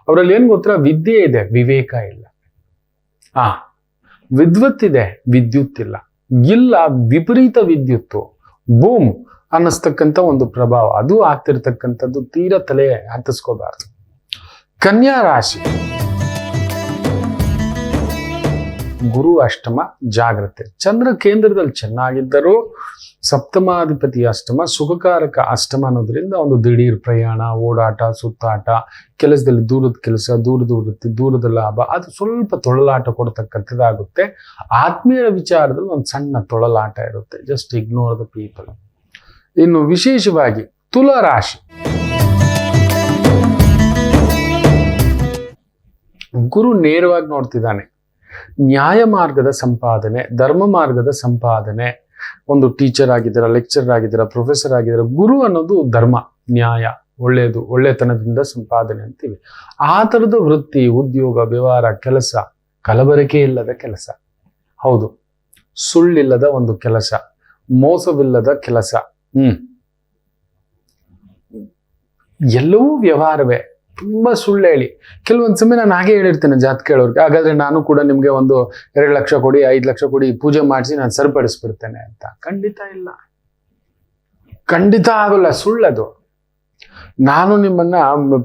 ಅವರಲ್ಲಿ ಏನ್ ಗೊತ್ತಾ, ವಿದ್ಯೆ ಇದೆ, ವಿವೇಕ ಇಲ್ಲ. ವಿದ್ವತ್ತಿದೆ, ವಿದ್ಯುತ್ ಇಲ್ಲ. ಇಲ್ಲ, ವಿಪರೀತ ವಿದ್ಯುತ್ತು, ಬೂಮ್ ಅನ್ನಿಸ್ತಕ್ಕಂಥ ಒಂದು ಪ್ರಭಾವ, ಅದು ಆಗ್ತಿರ್ತಕ್ಕಂಥದ್ದು ತೀರಾ ತಲೆ ಹತ್ತಿಸ್ಕೋಬಾರ್ದು. ಕನ್ಯಾ ರಾಶಿ, ಗುರು ಅಷ್ಟಮ, ಜಾಗ್ರತೆ. ಚಂದ್ರ ಕೇಂದ್ರದಲ್ಲಿ ಚೆನ್ನಾಗಿದ್ದರೂ ಸಪ್ತಮಾಧಿಪತಿ ಅಷ್ಟಮ, ಸುಖಕಾರಕ ಅಷ್ಟಮ ಅನ್ನೋದ್ರಿಂದ ಒಂದು ದಿಢೀರ್ ಪ್ರಯಾಣ, ಓಡಾಟ, ಸುತ್ತಾಟ, ಕೆಲಸದಲ್ಲಿ ದೂರದ ಕೆಲಸ, ದೂರದ ವೃತ್ತಿ, ದೂರದ ಲಾಭ, ಅದು ಸ್ವಲ್ಪ ತೊಳಲಾಟ ಕೊಡ್ತಕ್ಕಂಥದ್ದಾಗುತ್ತೆ. ಆತ್ಮೀಯರ ವಿಚಾರದಲ್ಲಿ ಒಂದು ಸಣ್ಣ ತೊಳಲಾಟ ಇರುತ್ತೆ. Just ignore the people. ಇನ್ನು ವಿಶೇಷವಾಗಿ ತುಲಾ ರಾಶಿ, ಗುರು ನೇರವಾಗಿ ನೋಡ್ತಿದ್ದಾನೆ. ನ್ಯಾಯ ಮಾರ್ಗದ ಸಂಪಾದನೆ, ಧರ್ಮ ಮಾರ್ಗದ ಸಂಪಾದನೆ. ಒಂದು ಟೀಚರ್ ಆಗಿದ್ದೀರಾ, ಲೆಕ್ಚರರ್ ಆಗಿದ್ದೀರಾ, ಪ್ರೊಫೆಸರ್ ಆಗಿದ್ದೀರಾ, ಗುರು ಅನ್ನೋದು ಧರ್ಮ, ನ್ಯಾಯ, ಒಳ್ಳೆಯದು, ಒಳ್ಳೆತನದಿಂದ ಸಂಪಾದನೆ ಅಂತೀವಿ. ಆ ಥರದ ವೃತ್ತಿ, ಉದ್ಯೋಗ, ವ್ಯವಹಾರ, ಕೆಲಸ, ಕಲಬೆರಕೆ ಇಲ್ಲದ ಕೆಲಸ, ಹೌದು, ಸುಳ್ಳಿಲ್ಲದ ಒಂದು ಕೆಲಸ, ಮೋಸವಿಲ್ಲದ ಕೆಲಸ, ಎಲ್ಲವೂ ವ್ಯವಹಾರವೇ. ತುಂಬಾ ಸುಳ್ಳು ಹೇಳಿ, ಕೆಲವೊಂದು ಸಮಯ ನಾನು ಹಾಗೆ ಹೇಳಿರ್ತೇನೆ ಜಾತಕ ಹೇಳೋರ್ಗೆ, ಹಾಗಾದ್ರೆ ನಾನು ಕೂಡ ನಿಮ್ಗೆ ಒಂದು 2 ಲಕ್ಷ ಕೊಡಿ, 5 ಲಕ್ಷ ಕೊಡಿ, ಪೂಜೆ ಮಾಡಿಸಿ ನಾನು ಸರಿಪಡಿಸ್ಬಿಡ್ತೇನೆ ಅಂತ. ಖಂಡಿತ ಇಲ್ಲ, ಖಂಡಿತ ಆಗೋಲ್ಲ, ಸುಳ್ಳದು. ನಾನು ನಿಮ್ಮನ್ನ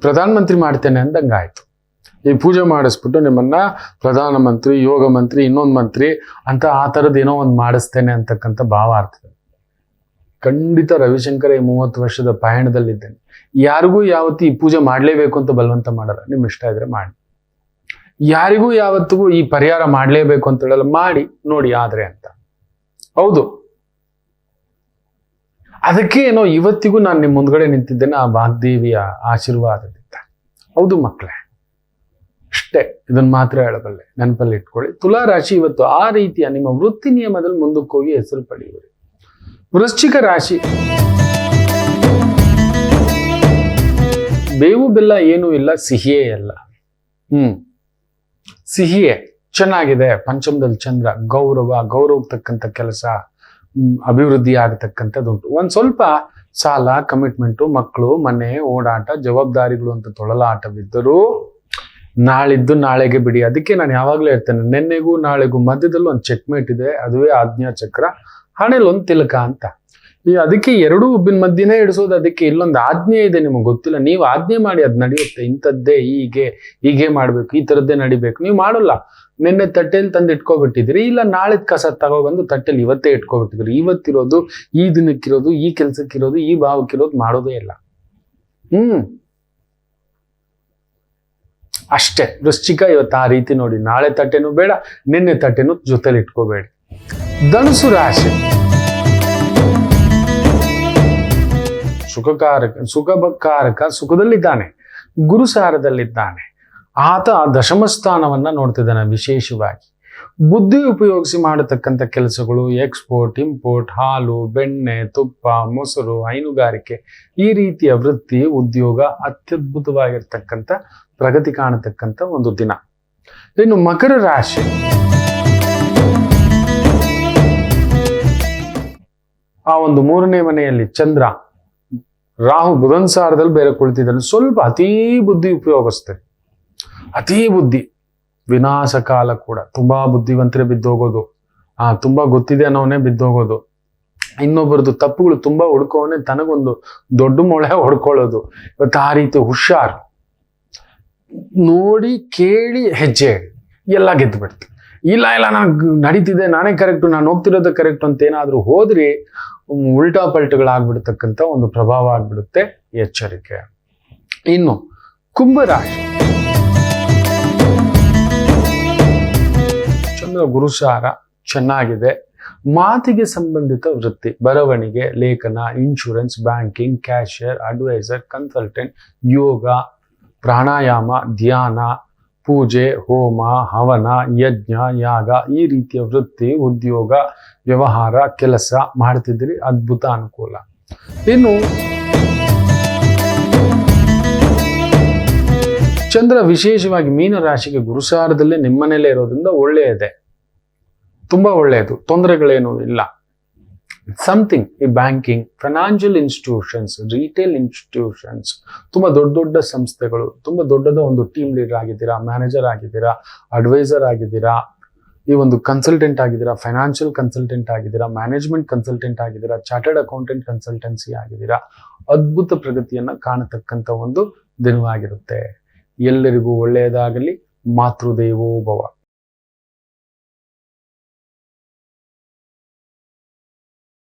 ಪ್ರಧಾನಮಂತ್ರಿ ಮಾಡ್ತೇನೆ ಅಂದಂಗಾಯ್ತು. ಈ ಪೂಜೆ ಮಾಡಿಸ್ಬಿಟ್ಟು ನಿಮ್ಮನ್ನ ಪ್ರಧಾನಮಂತ್ರಿ, ಯೋಗ ಮಂತ್ರಿ, ಇನ್ನೊಂದು ಮಂತ್ರಿ ಅಂತ ಆ ಥರದ್ದು ಏನೋ ಒಂದು ಮಾಡಿಸ್ತೇನೆ ಅಂತಕ್ಕಂಥ ಭಾವ ಆಗ್ತದೆ. ಖಂಡಿತ ರವಿಶಂಕರ ಈ 30 ವರ್ಷದ ಪಯಣದಲ್ಲಿದ್ದೇನೆ. ಯಾರಿಗೂ ಯಾವತ್ತೂ ಈ ಪೂಜೆ ಮಾಡಲೇಬೇಕು ಅಂತ ಬಲವಂತ ಮಾಡಲ್ಲ. ನಿಮ್ ಇಷ್ಟ ಇದ್ರೆ ಮಾಡಿ. ಯಾರಿಗೂ ಯಾವತ್ತಿಗೂ ಈ ಪರಿಹಾರ ಮಾಡಲೇಬೇಕು ಅಂತ ಹೇಳಲ್ಲ, ಮಾಡಿ ನೋಡಿ ಆದ್ರೆ ಅಂತ. ಹೌದು, ಅದಕ್ಕೆ ಏನೋ ಇವತ್ತಿಗೂ ನಾನು ನಿಮ್ಮ ಮುಂದ್ಗಡೆ ನಿಂತಿದ್ದೇನೆ ಆ ವಾಗ್ದೇವಿಯ ಆಶೀರ್ವಾದದಿಂದ. ಹೌದು ಮಕ್ಕಳೇ, ಅಷ್ಟೇ, ಇದನ್ನ ಮಾತ್ರ ಹೇಳಬಲ್ಲೆ, ನೆನಪಲ್ಲಿ ಇಟ್ಕೊಳ್ಳಿ. ತುಲಾ ರಾಶಿ ಇವತ್ತು ಆ ರೀತಿಯ ನಿಮ್ಮ ವೃತ್ತಿ ನಿಯಮದಲ್ಲಿ ಮುಂದಕ್ಕೆ ಹೋಗಿ ಹೆಸರು ಪಡೆಯುವರು. ವೃಶ್ಚಿಕ ರಾಶಿ, ಬೇವು ಬೆಲ್ಲ ಏನೂ ಇಲ್ಲ, ಸಿಹಿಯೇ ಎಲ್ಲ. ಸಿಹಿಯೇ ಚೆನ್ನಾಗಿದೆ. ಪಂಚಮದಲ್ಲಿ ಚಂದ್ರ, ಗೌರವತಕ್ಕಂಥ ಕೆಲಸ, ಅಭಿವೃದ್ಧಿ ಆಗತಕ್ಕಂಥದ್ದುಂಟು. ಒಂದ್ ಸ್ವಲ್ಪ ಸಾಲ, ಕಮಿಟ್ಮೆಂಟು, ಮಕ್ಕಳು, ಮನೆ, ಓಡಾಟ, ಜವಾಬ್ದಾರಿಗಳು ಅಂತ ತೊಳಲಾಟವಿದ್ದರೂ ನಾಳಿದ್ದು ನಾಳೆಗೆ ಬಿಡಿ. ಅದಕ್ಕೆ ನಾನು ಯಾವಾಗಲೂ ಹೇಳ್ತೇನೆ, ನೆನ್ನೆಗೂ ನಾಳೆಗೂ ಮಧ್ಯದಲ್ಲಿ ಒಂದು ಚೆಕ್ಮೇಟ್ ಇದೆ, ಅದುವೇ ಆಜ್ಞಾ ಚಕ್ರ, ಹಣೆಲ್ ಒಂದು ತಿಲಕ ಅಂತ. ಅದಕ್ಕೆ ಎರಡೂ ಒಬ್ಬಿನ ಮಧ್ಯೆನೇ ಇಡಿಸೋದು. ಅದಕ್ಕೆ ಇಲ್ಲೊಂದು ಆಜ್ಞೆ ಇದೆ, ನಿಮಗೆ ಗೊತ್ತಿಲ್ಲ. ನೀವು ಆಜ್ಞೆ ಮಾಡಿ ಅದು ನಡೆಯುತ್ತೆ. ಇಂಥದ್ದೇ ಹೀಗೆ ಮಾಡ್ಬೇಕು, ಈ ಥರದ್ದೇ ನಡಿಬೇಕು. ನೀವು ಮಾಡೋಲ್ಲ. ನಿನ್ನೆ ತಟ್ಟೆಯಲ್ಲಿ ತಂದು ಇಟ್ಕೊಬಿಟ್ಟಿದ್ರಿ, ಇಲ್ಲ ನಾಳೆ ಕಸ ತಗೊಬಂದು ತಟ್ಟೆಲಿ ಇವತ್ತೇ ಇಟ್ಕೊಬಿಟ್ಟಿದ್ರಿ. ಇವತ್ತಿರೋದು, ಈ ದಿನಕ್ಕಿರೋದು, ಈ ಕೆಲ್ಸಕ್ಕಿರೋದು, ಈ ಭಾವಕ್ಕಿರೋದು ಮಾಡೋದೇ ಇಲ್ಲ. ಅಷ್ಟೇ. ವೃಶ್ಚಿಕ ಇವತ್ತು ಆ ರೀತಿ ನೋಡಿ. ನಾಳೆ ತಟ್ಟೆನೂ ಬೇಡ, ನಿನ್ನೆ ತಟ್ಟೆನೂ ಜೊತೆಲಿ ಇಟ್ಕೋಬೇಡಿ. ಧನುಸು ರಾಶಿ, ಸುಖಕಾರಕ ಸುಖದಲ್ಲಿದ್ದಾನೆ, ಗುರುಸಾರದಲ್ಲಿದ್ದಾನೆ. ಆತ ದಶಮ ಸ್ಥಾನವನ್ನ ನೋಡ್ತಿದ್ದಾನೆ. ವಿಶೇಷವಾಗಿ ಬುದ್ಧಿ ಉಪಯೋಗಿಸಿ ಮಾಡತಕ್ಕಂಥ ಕೆಲಸಗಳು, ಎಕ್ಸ್ಪೋರ್ಟ್, ಇಂಪೋರ್ಟ್, ಹಾಲು, ಬೆಣ್ಣೆ, ತುಪ್ಪ, ಮೊಸರು, ಹೈನುಗಾರಿಕೆ, ಈ ರೀತಿಯ ವೃತ್ತಿ, ಉದ್ಯೋಗ ಅತ್ಯದ್ಭುತವಾಗಿರ್ತಕ್ಕಂಥ ಪ್ರಗತಿ ಕಾಣತಕ್ಕಂಥ ಒಂದು ದಿನ. ಇನ್ನು ಮಕರ ರಾಶಿ, ಆ ಒಂದು 3ನೇ ಮನೆಯಲ್ಲಿ ಚಂದ್ರ, ರಾಹು ಬುಧನ್ ಸಾರದಲ್ಲಿ ಬೇರೆ ಕುಳಿತಿದ್ದಾನೆ. ಸ್ವಲ್ಪ ಅತೀ ಬುದ್ಧಿ ಉಪಯೋಗಿಸ್ತೇನೆ. ಅತೀ ಬುದ್ಧಿ ವಿನಾಶ ಕಾಲ ಕೂಡ. ತುಂಬಾ ಬುದ್ಧಿವಂತರೇ ಬಿದ್ದೋಗೋದು, ತುಂಬಾ ಗೊತ್ತಿದೆ ಅನ್ನೋನೇ ಬಿದ್ದೋಗೋದು. ಇನ್ನೊಬ್ಬರದು ತಪ್ಪುಗಳು ತುಂಬಾ ಹುಡ್ಕೋವನೇ ತನಗೊಂದು ದೊಡ್ಡ ಮೊಳೆ ಹೊಡ್ಕೊಳ್ಳೋದು. ಇವತ್ತು ಆ ರೀತಿ ಹುಷಾರ್. ನೋಡಿ ಕೇಳಿ ಹೆಜ್ಜೆ ಎಲ್ಲ ಗೆದ್ದು ಬಿಡ್ತು. ಇಲ್ಲ ನಾನು ನಡೀತಿದೆ, ನಾನೇ ಕರೆಕ್ಟು, ನಾನು ಹೋಗ್ತಿರೋದೇ ಕರೆಕ್ಟ್ ಅಂತ ಏನಾದ್ರೂ ಹೋದ್ರಿ ಉಲ್ಟಾ ಪಲ್ಟುಗಳಾಗ್ಬಿಡ್ತಕ್ಕಂಥ ಒಂದು ಪ್ರಭಾವ ಆಗ್ಬಿಡುತ್ತೆ. ಎಚ್ಚರಿಕೆ. ಇನ್ನು ಕುಂಭರಾಶಿ, ಚಂದ್ರ ಗುರುಸಾರ ಚೆನ್ನಾಗಿದೆ. ಮಾತಿಗೆ ಸಂಬಂಧಿತ ವೃತ್ತಿ, ಬರವಣಿಗೆ, ಲೇಖನ, insurance, banking, cashier, advisor, consultant, yoga, ಪ್ರಾಣಾಯಾಮ, ಧ್ಯಾನ, ಪೂಜೆ, ಹೋಮ, ಹವನ, ಯಜ್ಞ, ಯಾಗ, ಈ ರೀತಿಯ ವೃತ್ತಿ, ಉದ್ಯೋಗ, ವ್ಯವಹಾರ, ಕೆಲಸ ಮಾಡ್ತಿದ್ರಿ, ಅದ್ಭುತ ಅನುಕೂಲ. ಇನ್ನು ಚಂದ್ರ ವಿಶೇಷವಾಗಿ ಮೀನ ರಾಶಿಗೆ ಗುರುಸಾರದಲ್ಲಿ ನಿಮ್ಮನೇಲೇ ಇರೋದ್ರಿಂದ ಒಳ್ಳೆಯದೇ, ತುಂಬಾ ಒಳ್ಳೆಯದು, ತೊಂದರೆಗಳೇನೂ ಇಲ್ಲ. ಸಮಥಿಂಗ್ ಈ banking, financial institutions, retail institutions, ತುಂಬಾ ದೊಡ್ಡ ದೊಡ್ಡ ಸಂಸ್ಥೆಗಳು, ತುಂಬಾ ದೊಡ್ಡದ ಒಂದು ಟೀಮ್ ಲೀಡರ್ ಆಗಿದ್ದೀರಾ, ಮ್ಯಾನೇಜರ್ ಆಗಿದ್ದೀರಾ, ಅಡ್ವೈಸರ್ ಆಗಿದ್ದೀರಾ, ಈ ಒಂದು ಕನ್ಸಲ್ಟೆಂಟ್ ಆಗಿದ್ದೀರಾ, ಫೈನಾನ್ಷಿಯಲ್ ಕನ್ಸಲ್ಟೆಂಟ್ ಆಗಿದ್ದೀರಾ, ಮ್ಯಾನೇಜ್ಮೆಂಟ್ ಕನ್ಸಲ್ಟೆಂಟ್ ಆಗಿದ್ದೀರಾ, ಚಾರ್ಟರ್ಡ್ ಅಕೌಂಟೆಂಟ್ ಕನ್ಸಲ್ಟೆನ್ಸಿ ಆಗಿದ್ದೀರಾ, ಅದ್ಭುತ ಪ್ರಗತಿಯನ್ನ ಕಾಣತಕ್ಕಂಥ ಒಂದು ದಿನವಾಗಿರುತ್ತೆ. ಎಲ್ಲರಿಗೂ ಒಳ್ಳೆಯದಾಗಲಿ. ಮಾತೃದೇವೋ ಭವ.